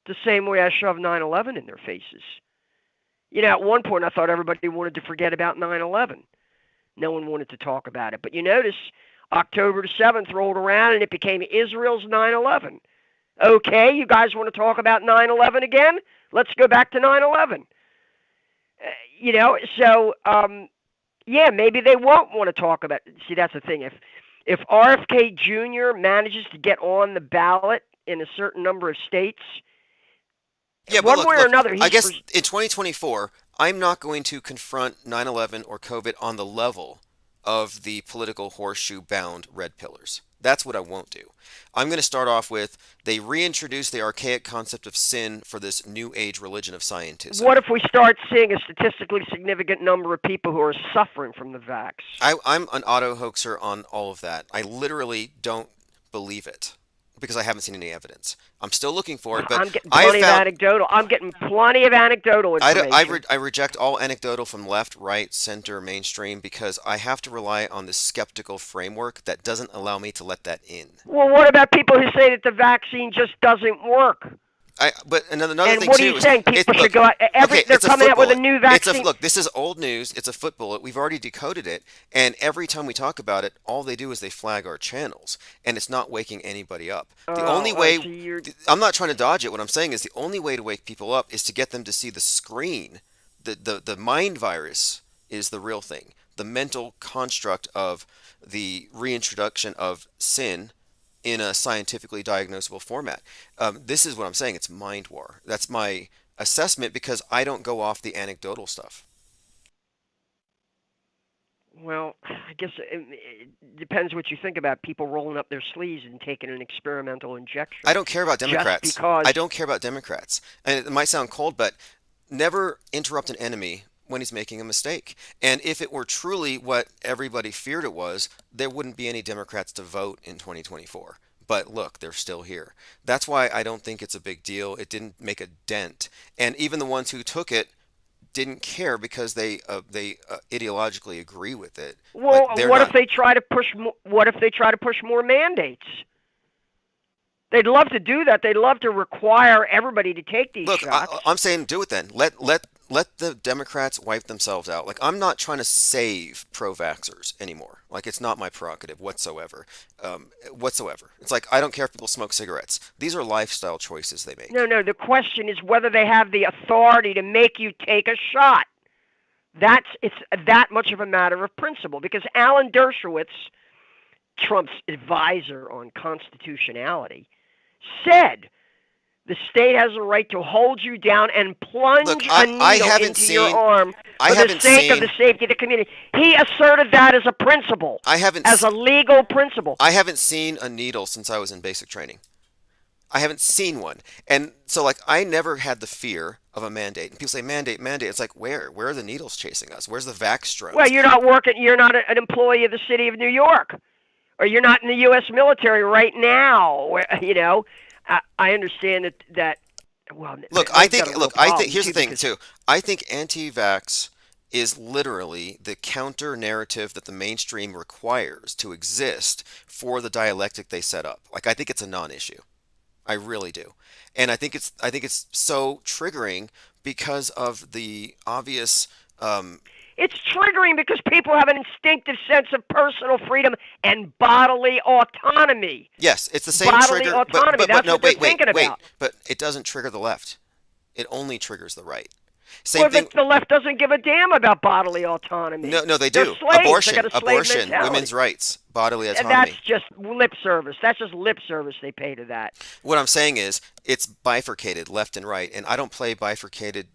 the same way I shove 9/11 in their faces. You know, at one point I thought everybody wanted to forget about 9/11. No one wanted to talk about it. But you notice October the 7th rolled around and it became Israel's 9/11. Okay, you guys want to talk about 9/11 again? Let's go back to 9/11. You know, so yeah, maybe they won't want to talk about. See, that's the thing. If RFK Jr. manages to get on the ballot in a certain number of states, Yeah, but one look, way or look. another, I he's guess in 2024, I'm not going to confront 9/11 or COVID on the level of the political horseshoe-bound red pillars. That's what I won't do. I'm going to start off with they reintroduced the archaic concept of sin for this new age religion of scientism. What if we start seeing a statistically significant number of people who are suffering from the vax? I'm an auto hoaxer on all of that. I literally don't believe it because I haven't seen any evidence. I'm still looking for it, but I'm getting I have plenty of found anecdotal. I'm getting plenty of anecdotal information. I reject all anecdotal from left, right, center, mainstream because I have to rely on this skeptical framework that doesn't allow me to let that in. Well, what about people who say that the vaccine just doesn't work? But another And thing what too are you is saying? People should look, go out. okay, They're it's a coming foot out with a bullet. new vaccine. Look, this is old news. It's a foot bullet. We've already decoded it, and every time we talk about it, all they do is they flag our channels, and it's not waking anybody up. The only way I'm not trying to dodge it. What I'm saying is the only way to wake people up is to get them to see the screen. The mind virus is the real thing. The mental construct of the reintroduction of sin in a scientifically diagnosable format. This is what I'm saying. It's mind war. That's my assessment because I don't go off the anecdotal stuff. Well, I guess it depends what you think about people rolling up their sleeves and taking an experimental injection. I don't care about Democrats. Just because. I don't care about Democrats. And it might sound cold, but never interrupt an enemy when he's making a mistake. And if it were truly what everybody feared it was, there wouldn't be any Democrats to vote in 2024. But look, they're still here. That's why I don't think it's a big deal. It didn't make a dent. And even the ones who took it didn't care because they ideologically agree with it. Well, Like, what if they try to push? What if they try to push more mandates? They'd love to do that. They'd love to require everybody to take these Look, shots. I'm saying do it then. Let the Democrats wipe themselves out. Like I'm not trying to save pro-vaxxers anymore. Like it's not my prerogative whatsoever. Whatsoever. It's like I don't care if people smoke cigarettes. These are lifestyle choices they make. No. The question is whether they have the authority to make you take a shot. It's that much of a matter of principle because Alan Dershowitz, Trump's advisor on constitutionality, said the state has a right to hold you down and plunge a needle into your arm for the sake of the safety of the community. He asserted that as a principle, as a legal principle. I haven't seen a needle since I was in basic training. I haven't seen one. And so, like, I never had the fear of a mandate. And people say, mandate. It's like, where? Where are the needles chasing us? Where's the vax drones? Well, you're not an employee of the city of New York. Or you're not in the U.S. military right now. I understand that. Well, I think. Here's the thing too. I think anti-vax is literally the counter narrative that the mainstream requires to exist for the dialectic they set up. Like I think it's a non-issue. I really do, and I think it's so triggering because of the obvious. It's triggering because people have an instinctive sense of personal freedom and bodily autonomy. Yes, it's the same bodily trigger. Autonomy. But That's no, what they're thinking about. But it doesn't trigger the left. It only triggers the right. The left doesn't give a damn about bodily autonomy. No, they They're do. Slaves. Abortion, mentality. women's rights, bodily autonomy. And that's just lip service. That's just lip service they pay to that. What I'm saying is it's bifurcated, left and right, and I don't play bifurcated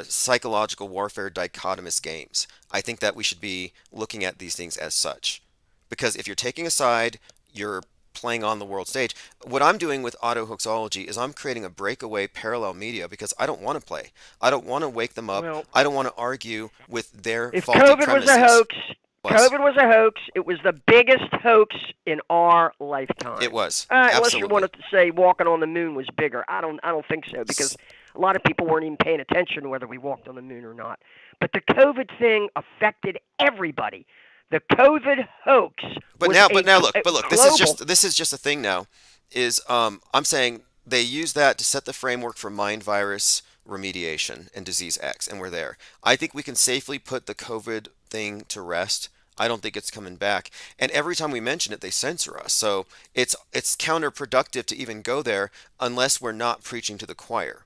psychological warfare dichotomous games. I think that we should be looking at these things as such. Because if you're taking a side, you're playing on the world stage. What I'm doing with Autohoaxology is I'm creating a breakaway parallel media because I don't want to play. I don't want to wake them up. Well, I don't want to argue with their if faulty COVID was a premises. hoax, Was. COVID was a hoax. It was the biggest hoax in our lifetime. It was. Unless you Absolutely. wanted to say walking on the moon was bigger. I don't think so because a lot of people weren't even paying attention whether we walked on the moon or not. But the COVID thing affected everybody. The COVID hoax. But was now, a but now look, gl- but look, global. this is just a thing now. Is I'm saying they use that to set the framework for mind virus remediation and disease X, and we're there. I think we can safely put the COVID thing to rest. I don't think it's coming back. And every time we mention it, they censor us. So it's counterproductive to even go there unless we're not preaching to the choir.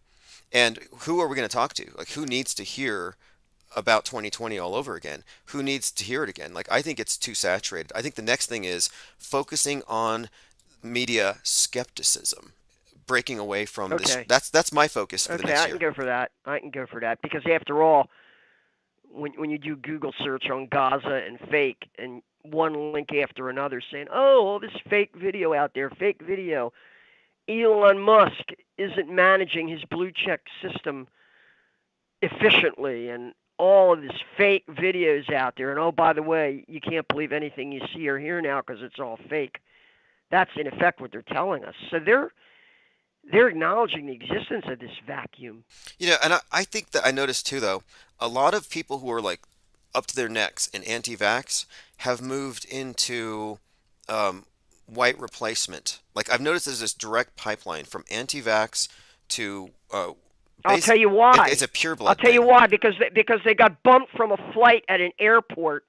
And who are we going to talk to? Like, who needs to hear about 2020 all over again? Who needs to hear it again? Like, I think it's too saturated. I think the next thing is focusing on media skepticism, breaking away from this. Okay. That's my focus for the Okay, next I year. can go for that. I can go for that because after all, when you do Google search on Gaza and fake and one link after another saying, "Oh, all this fake video out there, fake video. Elon Musk isn't managing his blue check system efficiently and all of this fake videos out there. And oh, by the way, you can't believe anything you see or hear now because it's all fake." That's in effect what they're telling us. So they're acknowledging the existence of this vacuum. And I think that I noticed too, though, a lot of people who are like up to their necks in anti-vax have moved into white replacement. Like, I've noticed there's this direct pipeline from anti-vax to I'll tell you why. it's a pure blood I'll tell you thing. why. Because they got bumped from a flight at an airport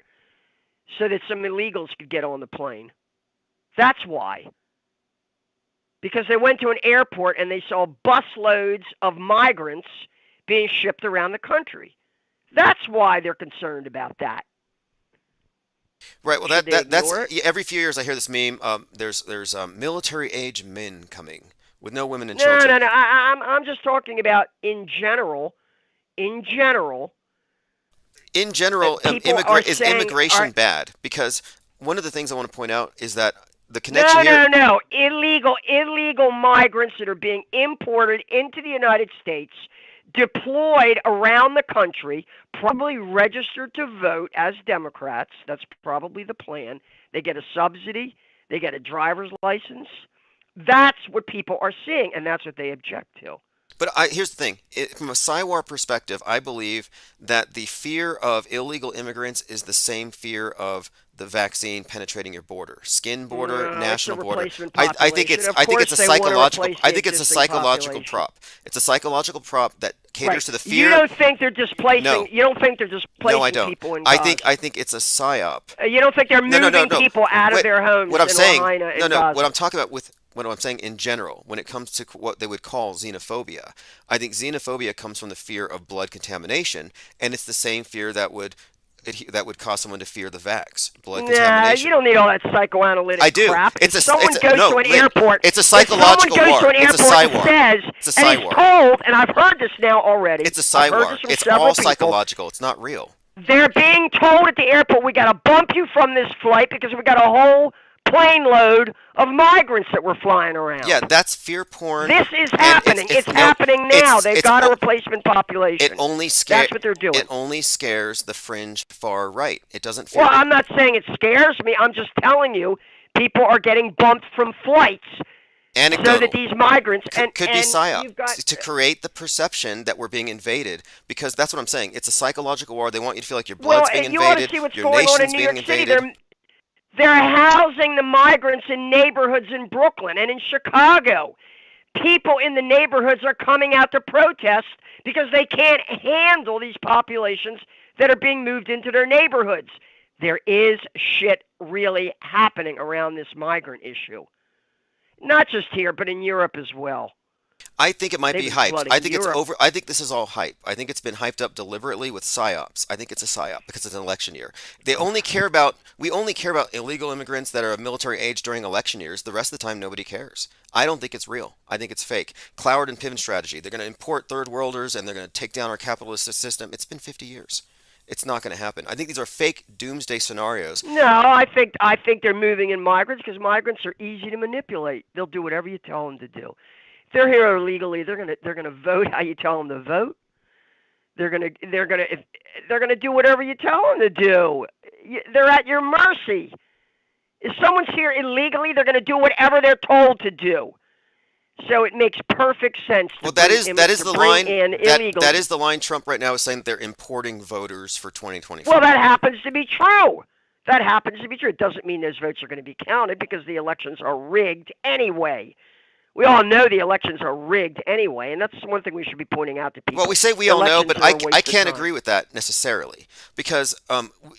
so that some illegals could get on the plane. That's why. Because they went to an airport and they saw busloads of migrants being shipped around the country. That's why they're concerned about that. Right. Well, Should they that's ignore it? yeah, every few years I hear this meme. There's military age men coming with no women and No, children. no, no. I'm just talking about in general. In general, In general, people are is saying immigration are bad? Because one of the things I want to point out is that the connection no, here. no, no. Illegal migrants that are being imported into the United States, deployed around the country, probably registered to vote as Democrats. That's probably the plan. They get a subsidy. They get a driver's license. That's what people are seeing, and that's what they object to. But here's the thing. From a Psywar perspective, I believe that the fear of illegal immigrants is the same fear of the vaccine penetrating your border, skin border, No, national it's a border. replacement I think population. Of I think course it's a they wanna psychological. replace I the think it's a existing psychological population. prop. It's a psychological prop that caters Right. to the You fear. don't think they're displacing? No. You don't think they're displacing No, I don't. people in I Gaza? think it's a psyop. You don't think they're No, moving no. people out of Wait, their homes what I'm in saying, Lahaina and no, Gaza? what I'm talking about with what I'm saying in general, when it comes to what they would call xenophobia, I think xenophobia comes from the fear of blood contamination, and it's the same fear that would cause someone to fear the vax, blood Nah, contamination. you don't need all that psychoanalytic I do. crap. It's if a- someone it's a- goes no, to an Lynn, airport, it's a if psychological someone goes war. to an It's a airport psywar. and It's a says, and psywar. he's told, and I've heard this now already. It's a I've heard psywar. this from It's several all people. psychological. It's not real. They're being told at the airport, we got to bump you from this flight because we got a whole plane load of migrants that were flying around. Yeah, that's fear porn. This is and happening. It's no, happening now. it's- They've it's got a o- replacement population. It only scares. That's what they're doing. It only scares the fringe far right. It doesn't fear. Well, I'm not saying it scares me. I'm just telling you, people are getting bumped from flights Anecdotal. so that these migrants could be and psyop you've got to create the perception that we're being invaded, because that's what I'm saying. It's a psychological war. They want you to feel like your blood's being you ought invaded, to see what's your going on in nation's New being York City. invaded. They're housing the migrants in neighborhoods in Brooklyn and in Chicago. People in the neighborhoods are coming out to protest because they can't handle these populations that are being moved into their neighborhoods. There is shit really happening around this migrant issue. Not just here, but in Europe as well. I think it might They've be been hyped. flooding I think it's Europe. over. I think this is all hype. I think it's been hyped up deliberately with psyops. I think it's a psyop because it's an election year. We only care about illegal immigrants that are of military age during election years. The rest of the time, nobody cares. I don't think it's real. I think it's fake. Cloward and Piven strategy. They're going to import third worlders and they're going to take down our capitalist system. It's been 50 years. It's not going to happen. I think these are fake doomsday scenarios. No, I think they're moving in migrants because migrants are easy to manipulate. They'll do whatever you tell them to do. If they're here illegally, they're gonna vote how you tell them to vote. They're gonna do whatever you tell them to do. They're at your mercy. If someone's here illegally, they're gonna do whatever they're told to do. So it makes perfect sense to Well, that is the line in that illegal. that is the line Trump right now is saying that they're importing voters for 2024. Well, that happens to be true. That happens to be true. It doesn't mean those votes are going to be counted because the elections are rigged anyway. We all know the elections are rigged anyway, and that's one thing we should be pointing out to people. Well, we say we all know, Elections but are a waste I of can't time. agree with that necessarily because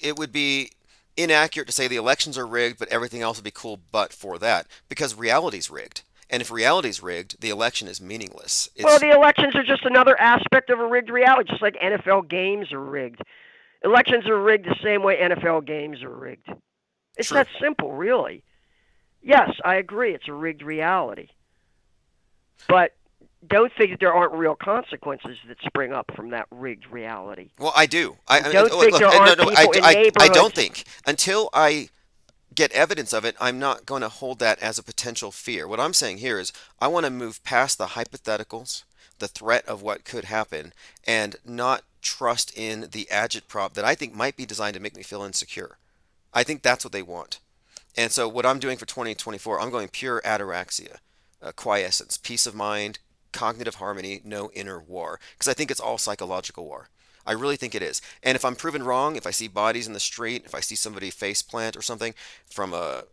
it would be inaccurate to say the elections are rigged, but everything else would be cool but for that because reality's rigged. And if reality's rigged, the election is meaningless. Well, the elections are just another aspect of a rigged reality, just like NFL games are rigged. Elections are rigged the same way NFL games are rigged. It's True. that simple, really. Yes, I agree. It's a rigged reality. But don't think that there aren't real consequences that spring up from that rigged reality. Well, I do. I Don't think there aren't people in I neighborhoods. don't think until I get evidence of it, I'm not going to hold that as a potential fear. What I'm saying here is I want to move past the hypotheticals, the threat of what could happen, and not trust in the agitprop that I think might be designed to make me feel insecure. I think that's what they want. And so what I'm doing for 2024, I'm going pure ataraxia, quiescence, peace of mind, cognitive harmony, no inner war. Because I think it's all psychological war. I really think it is. And if I'm proven wrong, if I see bodies in the street, if I see somebody face plant or something from a,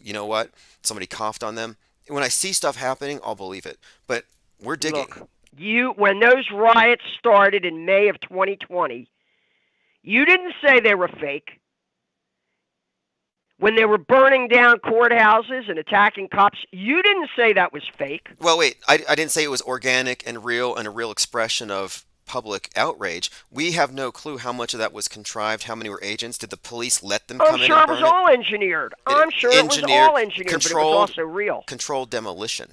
you know what, somebody coughed on them, when I see stuff happening, I'll believe it. But we're digging. Look, when those riots started in May of 2020, you didn't say they were fake. When they were burning down courthouses and attacking cops, you didn't say that was fake. Well, wait, I didn't say it was organic and real and a real expression of public outrage. We have no clue how much of that was contrived, how many were agents. Did the police let them come I'm in sure and it burn was all engineered. I'm sure it was all engineered, but it was also real. Controlled demolition.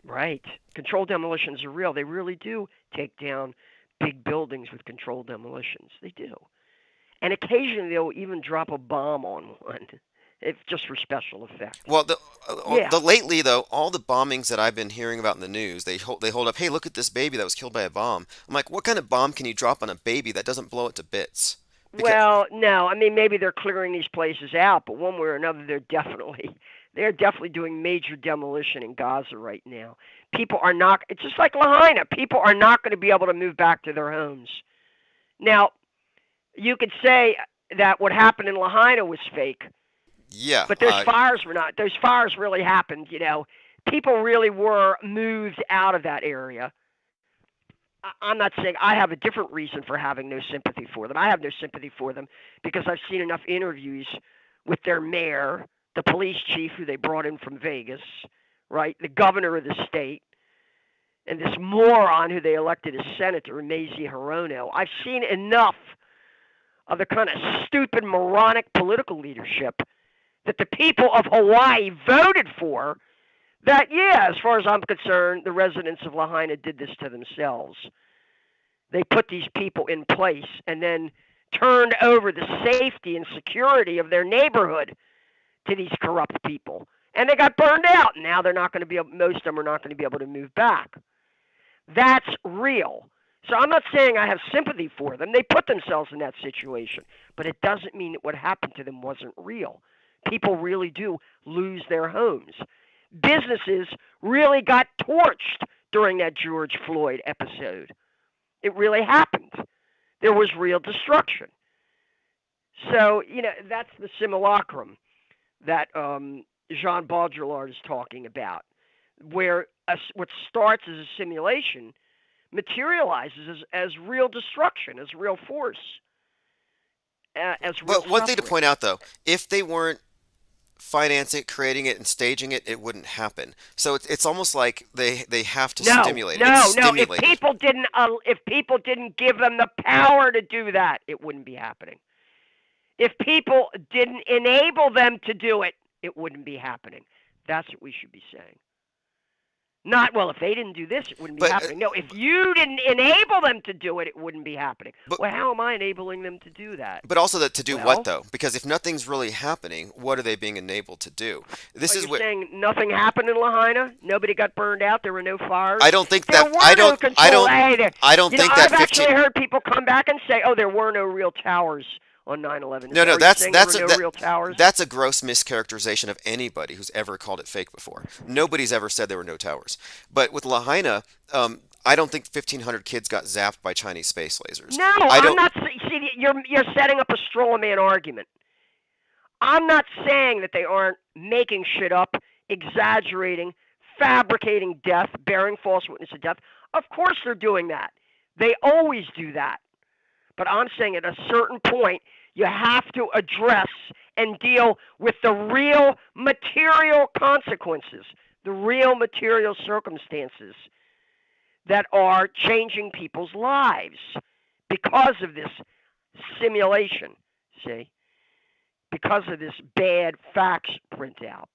Right. Controlled demolitions are real. They really do take down big buildings with controlled demolitions. They do. And occasionally they'll even drop a bomb on one. It's just for special effect. Well, Yeah. lately though, all the bombings that I've been hearing about in the news, they hold up, hey, look at this baby that was killed by a bomb. I'm like, what kind of bomb can you drop on a baby that doesn't blow it to bits? Well, no. I mean, maybe they're clearing these places out, but one way or another, they're definitely doing major demolition in Gaza right now. People are not. It's just like Lahaina. People are not going to be able to move back to their homes. Now, you could say that what happened in Lahaina was fake. Yeah. But those fires were not. Those fires really happened, People really were moved out of that area. I'm not saying I have a different reason for having no sympathy for them. I have no sympathy for them because I've seen enough interviews with their mayor, the police chief who they brought in from Vegas, right? The governor of the state, and this moron who they elected as senator, Mazie Hirono. I've seen enough of the kind of stupid, moronic political leadership that the people of Hawaii voted for, that, yeah, as far as I'm concerned, the residents of Lahaina did this to themselves. They put these people in place and then turned over the safety and security of their neighborhood to these corrupt people. And they got burned out. Now they're not going to be able, most of them are not going to be able to move back. That's real. So I'm not saying I have sympathy for them. They put themselves in that situation. But it doesn't mean that what happened to them wasn't real. People really do lose their homes. Businesses really got torched during that George Floyd episode. It really happened. There was real destruction. So, that's the simulacrum that Jean Baudrillard is talking about, where what starts as a simulation materializes as real destruction, as real force, as real Well, one thing to suffering. point out, though, if they weren't financing it, creating it, and staging it, it wouldn't happen. So it's almost like they have to stimulate it. It's No. stimulated. If people didn't give them the power to do that, it wouldn't be happening. If people didn't enable them to do it, it wouldn't be happening. That's what we should be saying. Not, well, if they didn't do this, it wouldn't be But happening. No, if you didn't enable them to do it, it wouldn't be happening. but Well, how am I enabling them to do that? but also that to do what Well, though? Because if nothing's really happening, what are they being enabled to do? This are is you what saying nothing happened in Lahaina? Nobody got burned out? There were no fires? I don't think There that were I no don't I control. don't Hey, there, I don't you know, think I've that 15 actually heard people come back and say, oh, there were no real towers on 9/11. No, no, Are you saying there were no real towers? that's a gross mischaracterization of anybody who's ever called it fake before. Nobody's ever said there were no towers. But with Lahaina, I don't think 1,500 kids got zapped by Chinese space lasers. No, I I'm don't. not. See, you're setting up a straw man argument. I'm not saying that they aren't making shit up, exaggerating, fabricating death, bearing false witness to death. Of course they're doing that. They always do that. But I'm saying at a certain point, you have to address and deal with the real material consequences, the real material circumstances that are changing people's lives because of this simulation, see? Because of this bad fax printout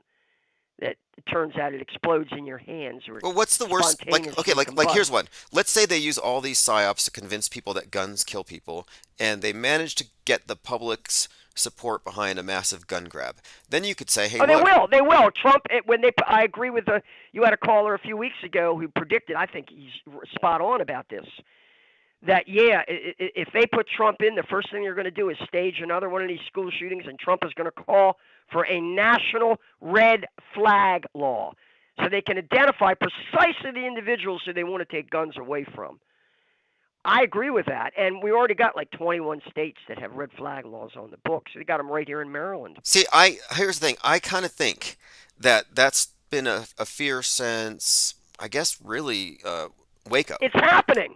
that it turns out it explodes in your hands or it Well, what's the worst? Like, okay, spontaneously like here's combusts. one. Let's say they use all these psyops to convince people that guns kill people, and they manage to get the public's support behind a massive gun grab. Then you could say, hey, Oh, they look, will. They will. Trump, when they, I agree with the. You had a caller a few weeks ago who predicted. I think he's spot on about this. That yeah, if they put Trump in, the first thing they're going to do is stage another one of these school shootings, and Trump is going to call for a national red flag law, so they can identify precisely the individuals who they want to take guns away from. I agree with that, and we already got like 21 states that have red flag laws on the books. We got them right here in Maryland. see, here's the thing. I kind of think that that's been a fear since, I guess, really Waco. It's happening.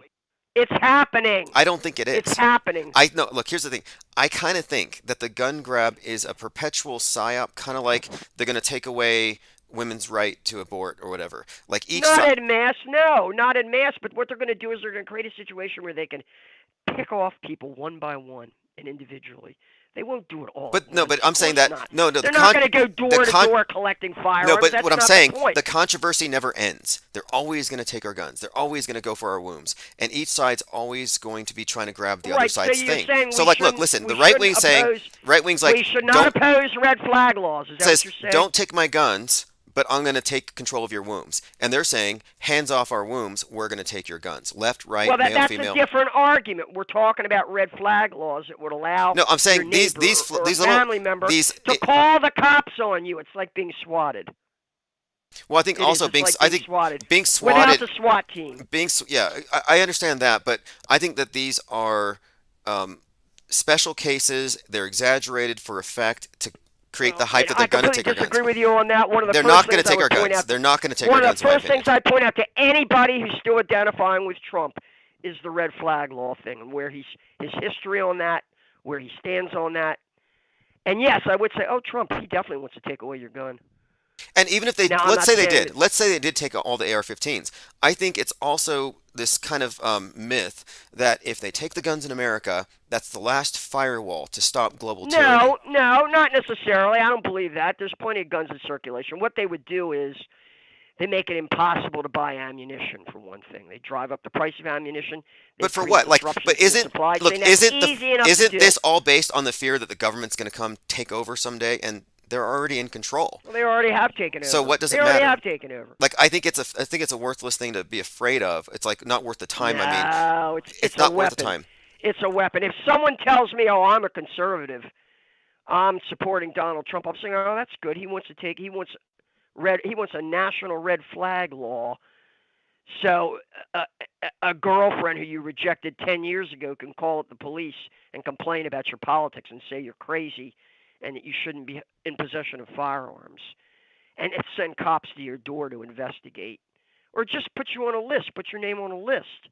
It's happening. I don't think it It's is. happening. I no, look, here's the thing. I kind of think that the gun grab is a perpetual psyop, kind of like they're going to take away women's right to abort or whatever. Like each Not side. en masse, no, not en masse. But what they're going to do is they're going to create a situation where they can pick off people one by one and individually. They won't do it all But at no, once. but Of I'm saying course that not. no, no, They're not going to go door the to con door collecting firearms. no, but That's what I'm not saying, the point. the controversy never ends. They're always going to take our guns. They're always going to go for our wombs, and each side's always going to be trying to grab the other Right, so side's you're thing. saying So we like, look, shouldn't- listen, we the right shouldn't wing's saying, oppose- right wing's like, we should not don't oppose red flag laws. Is that says, what you're saying? don't take my guns, but I'm going to take control of your wombs. And they're saying, hands off our wombs, we're going to take your guns. Left, right, Well, male, that's female. a different argument. We're talking about red flag laws that would allow No, I'm saying your these neighbor or a little family member these. to call the cops on you. It's like being swatted. Well, I think It is. also It's being like I being think swatted being without swatted the SWAT team. yeah, I understand that, but I think that these are special cases. They're exaggerated for effect to create the hype that they're I going to completely take our disagree guns. with you on that. One of the They're first not going things to take I our would point guns. out, They're not going to take one our of guns. the in my first things opinion. I point out to anybody who's still identifying with Trump is the red flag law thing and where his history on that, where he stands on that. And yes, I would say, oh, Trump, he definitely wants to take away your gun. And even if they, Now, I'm let's not say they saying did, that- let's say they did take all the AR-15s. I think it's also this kind of myth that if they take the guns in America, that's the last firewall to stop global tyranny. No, not necessarily. I don't believe that. There's plenty of guns in circulation. What they would do is they make it impossible to buy ammunition, for one thing. They drive up the price of ammunition. They But for create what? Like, disruptions but in the isn't supply look? chain. That's Isn't easy enough to isn't do. this all based on the fear that the government's going to come take over someday, and they're already in control? Well, they already have taken over. So what does they it already matter? have taken over. Like, I think it's a worthless thing to be afraid of. It's like not worth the time. I mean, No, it's not a worth the weapon. time. It's a weapon. If someone tells me, "Oh, I'm a conservative, I'm supporting Donald Trump," I'm saying, "Oh, that's good. He wants a national red flag law." So a girlfriend who you rejected 10 years ago can call up the police and complain about your politics and say you're crazy and that you shouldn't be in possession of firearms. And send cops to your door to investigate. Or just put you on a list, put your name on a list.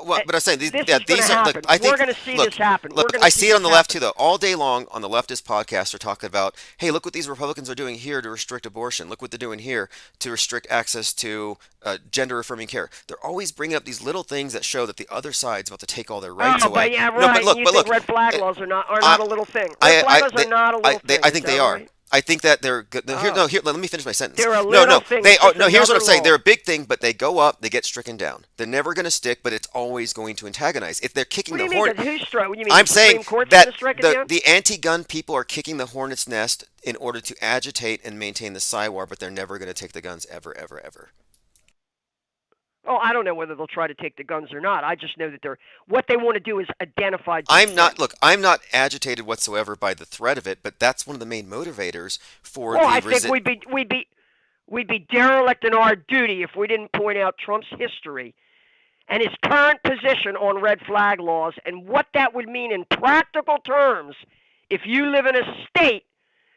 Well, but I'm saying these, This yeah, is gonna these are. Look, happen. I think We're gonna see look, this happen. Look, We're gonna I see see it on this the left happen. too, though. All day long on the leftist podcasts are talking about, hey, look what these Republicans are doing here to restrict abortion. Look what they're doing here to restrict access to gender-affirming care. They're always bringing up these little things that show that the other side's about to take all their rights Oh, away. but yeah, No, right. but look, you but think look. red flag laws are not a little thing. Red flag laws are not a little thing. I think Is they that are. right? I think that they're good. No, here, Oh, no, here. Let me finish my sentence. they're a No, little no, thing. they. It's Oh, just no. Here's what I'm another saying. They're law. a big thing, but they go up, they get stricken down. They're never going to stick, but it's always going to antagonize. If they're kicking What do the you mean? horn, Who's strike? You mean I'm the saying Supreme Court's going that to strike it down? the anti-gun people are kicking the hornet's nest in order to agitate and maintain the Psy-War, but they're never going to take the guns ever, ever, ever. Oh, I don't know whether they'll try to take the guns or not. I just know that what they want to do is identify I'm not, dissent. look, I'm not agitated whatsoever by the threat of it, but that's one of the main motivators for Well, the I think we'd be derelict in our duty if we didn't point out Trump's history and his current position on red flag laws and what that would mean in practical terms if you live in a state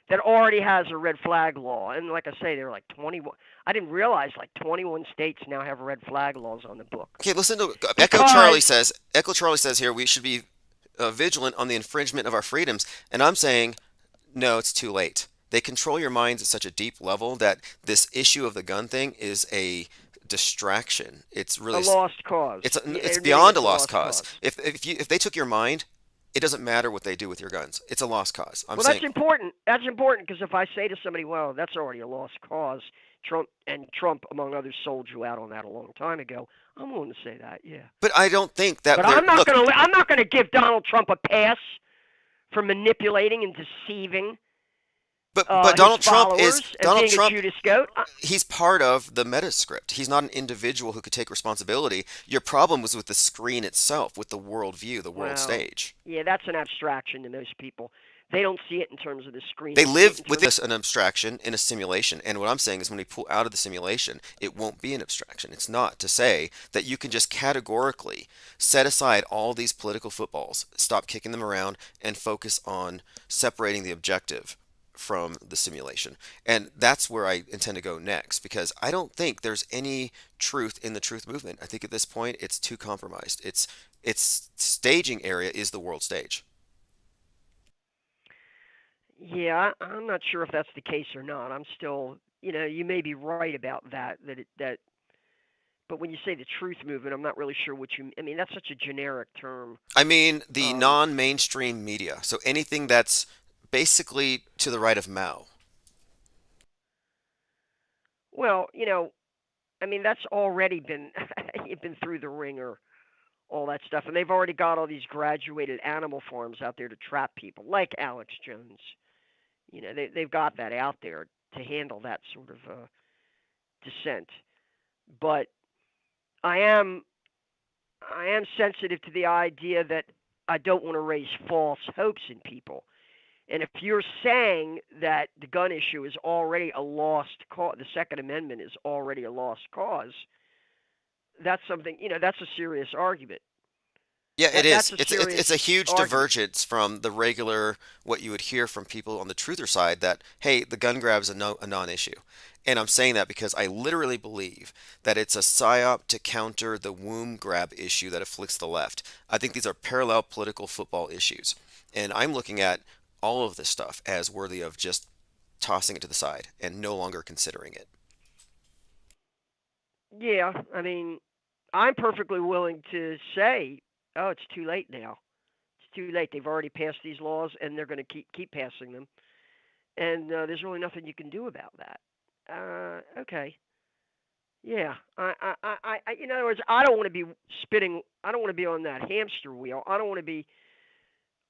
that already has a red flag law. And like I say, there are like 21. I didn't realize like 21 states now have red flag laws on the books. Okay, listen to Echo Because Charlie says. Echo Charlie says here we should be vigilant on the infringement of our freedoms, and I'm saying no, it's too late. They control your minds at such a deep level that this issue of the gun thing is a distraction. It's a really lost cause. it's Admitting beyond it's a a lost lost cause. cause. If they took your mind, it doesn't matter what they do with your guns. It's a lost cause. I'm Well, saying that's important. That's important because if I say to somebody, "Well, that's already a lost cause," Trump, among others, sold you out on that a long time ago. I'm willing to say that, yeah. but I don't think that But they're look. I'm not gonna give Donald Trump a pass for manipulating and deceiving But his Donald Trump is followers and Donald being a Trump. Judas goat. He's part of the metascript. He's not an individual who could take responsibility. Your problem was with the screen itself, with the world view, the world Well, stage. yeah, that's an abstraction to most people. They don't see it in terms of the screen. They They see it live in within terms. an abstraction in a simulation. And what I'm saying is when we pull out of the simulation, it won't be an abstraction. It's not to say that you can just categorically set aside all these political footballs, stop kicking them around, and focus on separating the objective from the simulation. And that's where I intend to go next because I don't think there's any truth in the truth movement. I think at this point it's too compromised. Its staging area is the world stage. Yeah, I'm not sure if that's the case or not. I'm still, you may be right about that. But when you say the truth movement, I'm not really sure what you. I mean, that's such a generic term. I mean the Um, non-mainstream media. So anything that's basically to the right of Mao. well, I mean, that's already been you've been through the ringer, all that stuff, and they've already got all these graduated animal farms out there to trap people, like Alex Jones. They've got that out there to handle that sort of dissent. But I am I am sensitive to the idea that I don't want to raise false hopes in people. And if you're saying that the gun issue is already a lost cause, the Second Amendment is already a lost cause, that's something, that's a serious argument. Yeah, it That's is. a It's a serious huge argument. divergence from the regular what you would hear from people on the truther side that hey, the gun grab is a, no, a non-issue. And I'm saying that because I literally believe that it's a psyop to counter the womb grab issue that afflicts the left. I think these are parallel political football issues. And I'm looking at all of this stuff as worthy of just tossing it to the side and no longer considering it. Yeah, I mean, I'm perfectly willing to say, oh, it's too late now. It's too late. They've already passed these laws, and they're going to keep passing them, and there's really nothing you can do about that. Okay. Yeah. In other words, I don't want to be spinning. I don't want to be on that hamster wheel. I don't want to be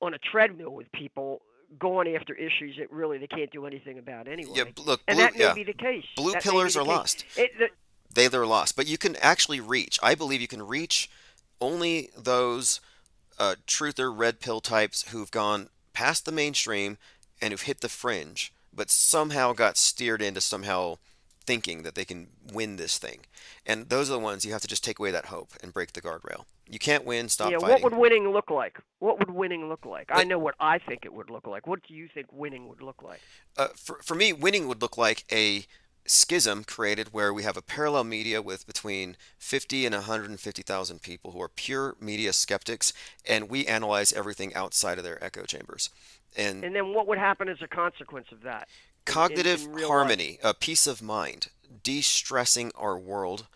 on a treadmill with people going after issues that really they can't do anything about Yeah, anyway. look, And that may be the case. blue That may be pillars the are case. lost. It, the, They're lost. But you can actually reach. I believe you can reach only those truther red pill types who've gone past the mainstream and who've hit the fringe, but somehow got steered into somehow thinking that they can win this thing. And those are the ones you have to just take away that hope and break the guardrail. You can't win, stop Yeah, what fighting. would winning look like? What would winning look like? I Like, know what I think it would look like. What do you think winning would look like? for me, winning would look like a schism created where we have a parallel media with between 50 and 150,000 people who are pure media skeptics, and we analyze everything outside of their echo chambers. And And then what would happen as a consequence of that cognitive in real life? harmony, a peace of mind, de-stressing our world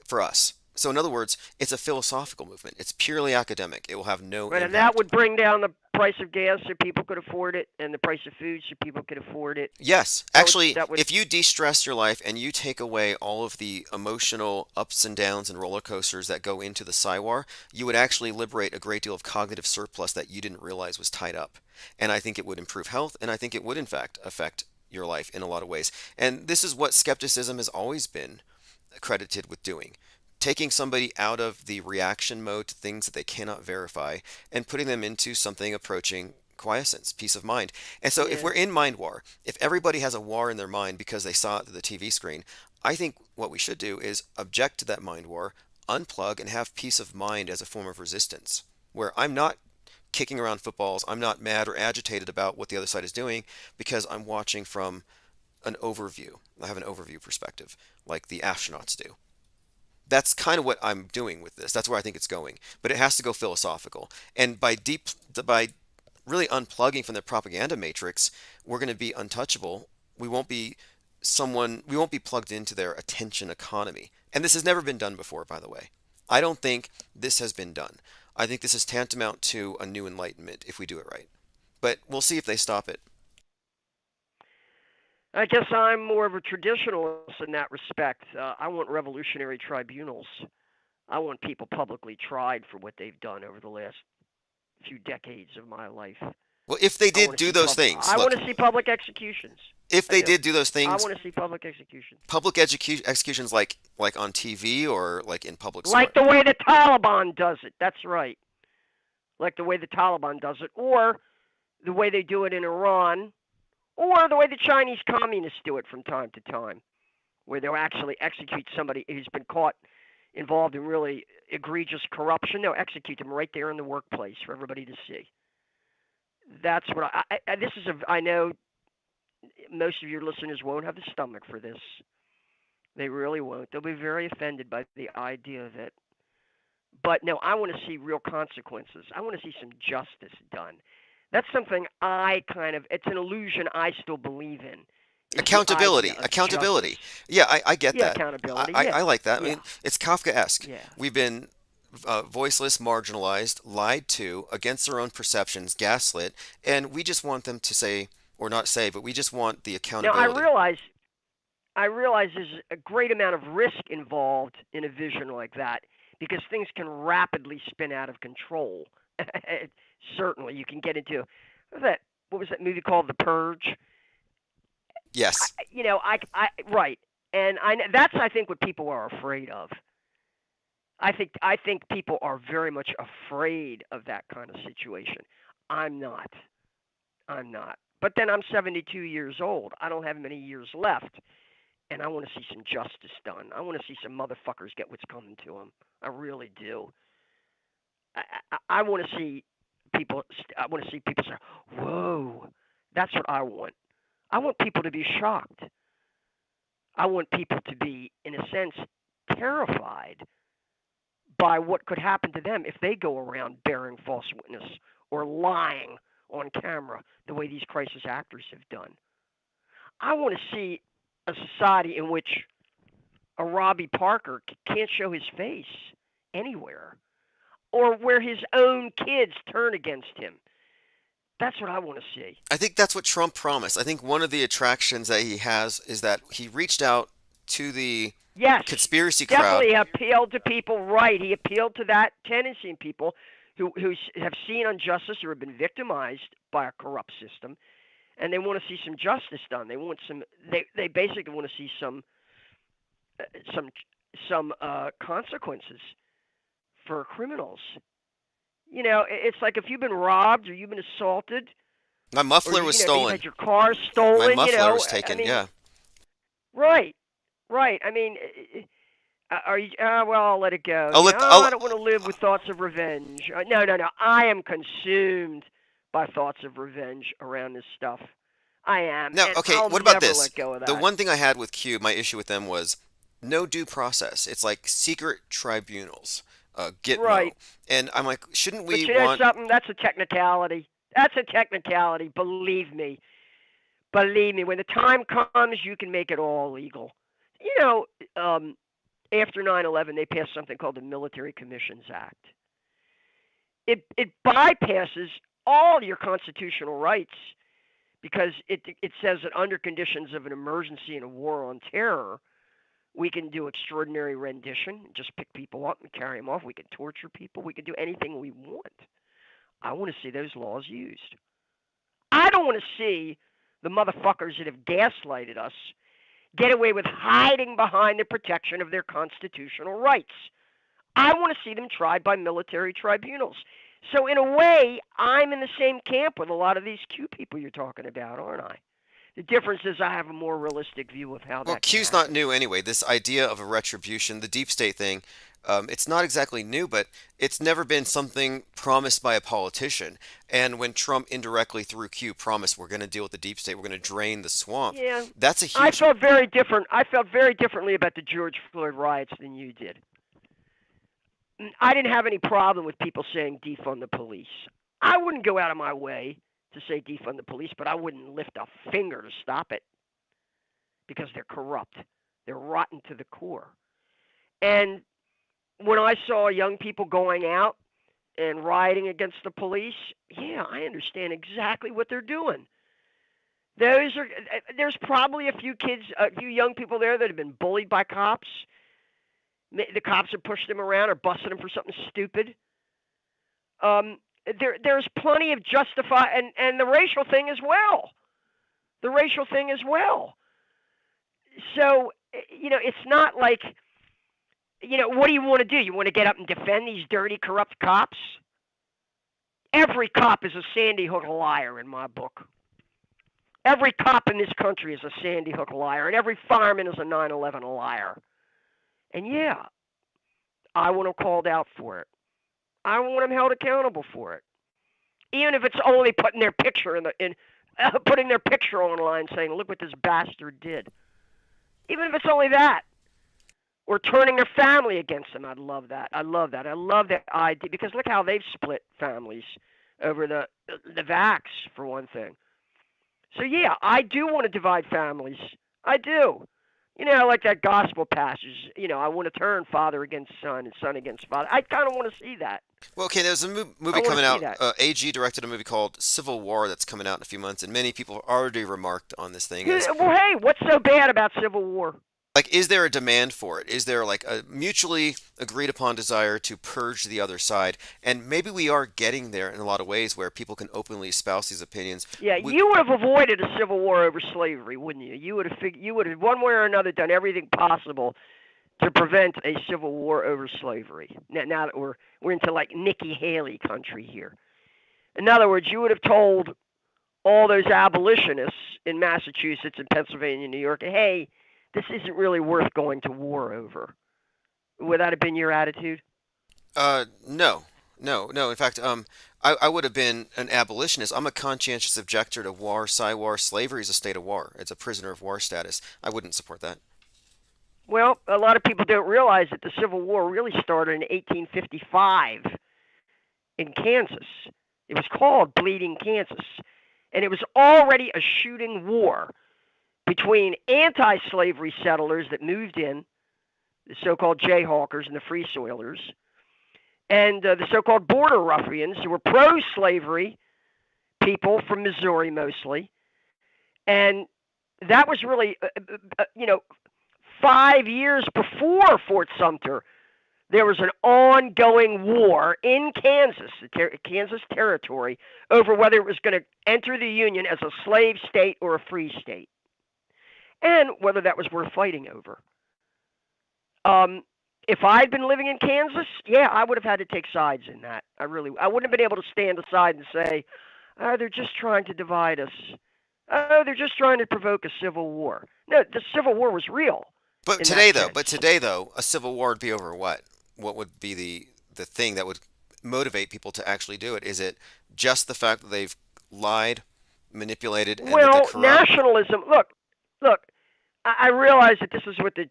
for us. So, in other words, it's a philosophical movement. It's purely academic. It will have no Right, and that impact. would bring down the price of gas so people could afford it, and the price of food so people could afford it. Yes, That would actually, that would if you de-stress your life and you take away all of the emotional ups and downs and roller coasters that go into the Psywar, you would actually liberate a great deal of cognitive surplus that you didn't realize was tied up. And I think it would improve health, and I think it would, in fact, affect your life in a lot of ways. And this is what skepticism has always been credited with doing. Taking somebody out of the reaction mode to things that they cannot verify and putting them into something approaching quiescence, peace of mind. And so, if yeah. we're in mind war, if everybody has a war in their mind because they saw it through the TV screen, I think what we should do is object to that mind war, unplug, and have peace of mind as a form of resistance, where I'm not kicking around footballs, I'm not mad or agitated about what the other side is doing because I'm watching from an overview. I have an overview perspective, like the astronauts do. That's kind of what I'm doing with this. That's where I think it's going. But it has to go philosophical. And by really unplugging from the propaganda matrix, we're going to be untouchable. We won't be we won't be plugged into their attention economy. And this has never been done before, by the way. I don't think this has been done. I think this is tantamount to a new enlightenment if we do it right. But we'll see if they stop it. I guess I'm more of a traditionalist in that respect. I want revolutionary tribunals. I want people publicly tried for what they've done over the last few decades of my life. Well, if they I did want to do see those things, I look, want to see public executions. if I they do. did do those I things, want to see public executions. executions like on TV or like in public Like square. the way the Taliban does it. That's right. Like the way the Taliban does it, or the way they do it in Iran, or the way the Chinese communists do it from time to time, where they'll actually execute somebody who's been caught involved in really egregious corruption. They'll execute them right there in the workplace for everybody to see. That's what this is. I know most of your listeners won't have the stomach for this. They really won't. They'll be very offended by the idea of it. But no, I want to see real consequences. I want to see some justice done. That's something it's an illusion I still believe in. Is the Accountability, idea of accountability. justice. Yeah, I get Yeah, that. accountability. I Yeah. like that. I Yeah. mean, it's Kafkaesque. Yeah. We've been voiceless, marginalized, lied to, against their own perceptions, gaslit, and we just want them to say, or not say, but we just want the Now accountability. I realize there's a great amount of risk involved in a vision like that because things can rapidly spin out of control. Certainly, you can get into what was that movie called, The Purge? Yes. Right, and that's I think what people are afraid of. I think people are very much afraid of that kind of situation. I'm not. I'm not. But then I'm 72 years old. I don't have many years left, and I want to see some justice done. I want to see some motherfuckers get what's coming to them. I really do. I want to see people. I want to see people say, "Whoa, that's what I want." I want people to be shocked. I want people to be, in a sense, terrified by what could happen to them if they go around bearing false witness or lying on camera the way these crisis actors have done. I want to see a society in which a Robbie Parker can't show his face anywhere, or where his own kids turn against him. That's what I want to see. I think that's what Trump promised. I think one of the attractions that he has is that he reached out to the Yes, conspiracy crowd. definitely appealed to people. Right, he appealed to that tendency in people who have seen injustice or have been victimized by a corrupt system, and they want to see some justice done. They want some. They basically want to see uh, some consequences for criminals. It's like if you've been robbed or you've been assaulted My or muffler you, was you know you've stolen. had your car My stolen. muffler was I taken. mean, Yeah. right, right. I mean, are you? Well, I'll let it go. I'll No, let. I don't want to live with thoughts of revenge. No, no, no. I am consumed by thoughts of revenge around this stuff. I am, Now, and okay, I'll what about never this? let go of The that. one thing I had with Q, my issue with them was no due process. It's like secret tribunals, Gitmo. Right. And I'm like, shouldn't But we you know want. something? That's a technicality. That's a technicality. Believe me. Believe me. When the time comes, you can make it all legal. You know, um, after 9/11, they passed something called the Military Commissions Act. It bypasses all your constitutional rights because it says that under conditions of an emergency and a war on terror, we can do extraordinary rendition, just pick people up and carry them off. We can torture people. We can do anything we want. I want to see those laws used. I don't want to see the motherfuckers that have gaslighted us get away with hiding behind the protection of their constitutional rights. I want to see them tried by military tribunals. So in a way, I'm in the same camp with a lot of these Q people you're talking about, aren't I? The difference is I have a more realistic view of how Well, that can Q's not happen. new anyway. This idea of a retribution, the deep state thing, it's not exactly new, but it's never been something promised by a politician. And when Trump indirectly through Q promised we're going to deal with the deep state, we're going to drain the swamp, Yeah, that's a I huge. felt very different. I felt very differently about the George Floyd riots than you did. I didn't have any problem with people saying defund the police. I wouldn't go out of my way to say defund the police, but I wouldn't lift a finger to stop it because they're corrupt. They're rotten to the core. And when I saw young people going out and rioting against the police, yeah, I understand exactly what they're doing. There's probably a few kids, a few young people there that have been bullied by cops. The cops have pushed them around or busted them for something stupid. There's plenty of and the racial thing as well. The racial thing as well. So, it's not like, what do you want to do? You want to get up and defend these dirty, corrupt cops? Every cop is a Sandy Hook liar in my book. Every cop in this country is a Sandy Hook liar, and every fireman is a 9/11 liar. And yeah, I want them called out for it. I want them held accountable for it, even if it's only putting their picture putting their picture online, saying, "Look what this bastard did." Even if it's only that, or turning their family against them. I'd love that. I love that. I love that idea because look how they've split families over the vax for one thing. So yeah, I do want to divide families. I do. Like that gospel passage. I want to turn father against son and son against father. I kind of want to see that. Well, okay, there's a I movie want coming to see out. that. AG directed a movie called Civil War that's coming out in a few months, and many people have already remarked on this thing as Well, hey, what's so bad about Civil War? like, is there a demand for it? Is there like a mutually agreed upon desire to purge the other side? And maybe we are getting there in a lot of ways where people can openly espouse these opinions. Yeah, We, you would have avoided a civil war over slavery, wouldn't you? You would have one way or another done everything possible to prevent a civil war over slavery. Now that we're into like Nikki Haley country here. In other words, you would have told all those abolitionists in Massachusetts and Pennsylvania and New York, hey, this isn't really worth going to war over. Would that have been your attitude? no, no. In fact, I would have been an abolitionist. I'm a conscientious objector to war, war. Slavery is a state of war. It's a prisoner of war status. I wouldn't support that. Well, a lot of people don't realize that the Civil War really started in 1855 in Kansas. It was called Bleeding Kansas. And it was already a shooting war between anti-slavery settlers that moved in, the so-called Jayhawkers and the Free Soilers, and the so-called border ruffians who were pro-slavery people from Missouri mostly. And that was really, 5 years before Fort Sumter, there was an ongoing war in Kansas, the Kansas Territory, over whether it was going to enter the Union as a slave state or a free state, and whether that was worth fighting over. If I'd been living in Kansas, yeah, I would have had to take sides in that. I wouldn't have been able to stand aside and say, oh, they're just trying to divide us. Oh, they're just trying to provoke a civil war. No, the Civil War was real But in today, that though, sense. a civil war would be over what? What would be the thing that would motivate people to actually do it? Is it just the fact that they've lied, manipulated, and that they're Well, corrupt? nationalism. Look. I realize that this is what the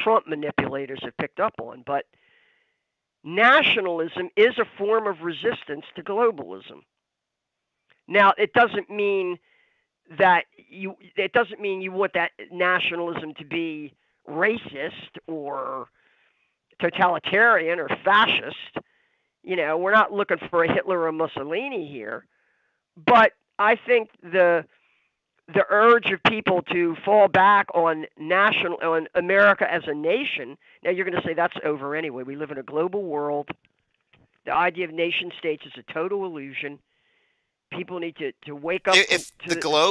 Trump manipulators have picked up on, but nationalism is a form of resistance to globalism. Now, it doesn't mean you want that nationalism to be racist or totalitarian or fascist. We're not looking for a Hitler or Mussolini here. But I think the urge of people to fall back on America as a nation. Now you're going to say that's over anyway. We live in a global world. The idea of nation states is a total illusion. People need to wake up to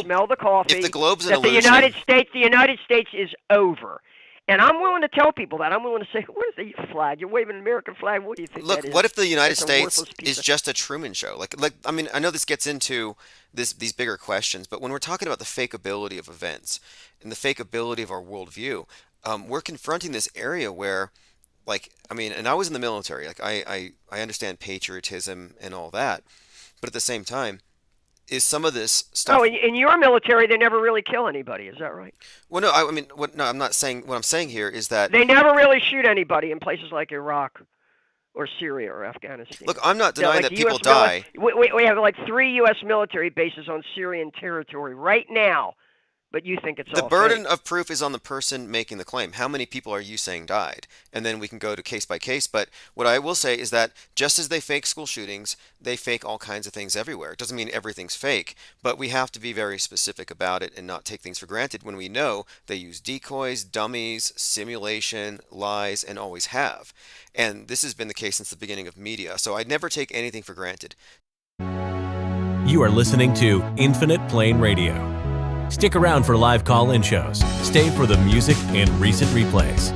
smell the coffee. If the globe's an that illusion, the United States is over. And I'm willing to tell people that. I'm willing to say, what is the flag? You're waving an American flag. What do you think look, that is? what if the United It's a States worthless piece is of- just a Truman Show? I mean, I know this gets into these bigger questions, but when we're talking about the fakeability of events and the fakeability of our worldview, we're confronting this area where, I mean, and I was in the military. I understand patriotism and all that, but at the same time, is some of this stuff? Oh, in your military, they never really kill anybody. Is that right? Well, no, I mean, no, I'm not saying. What I'm saying here is that They never really shoot anybody in places like Iraq or Syria or Afghanistan. look, I'm not No, denying like that the people US die. We have like 3 U.S. military bases on Syrian territory right now, but you think it's The all burden fake. of proof is on the person making the claim. How many people are you saying died? And then we can go to case by case. But what I will say is that just as they fake school shootings, they fake all kinds of things everywhere. It doesn't mean everything's fake, but we have to be very specific about it and not take things for granted when we know they use decoys, dummies, simulation, lies, and always have. And this has been the case since the beginning of media. So I'd never take anything for granted. You are listening to Infinite Plane Radio. Stick around for live call-in shows. Stay for the music and recent replays.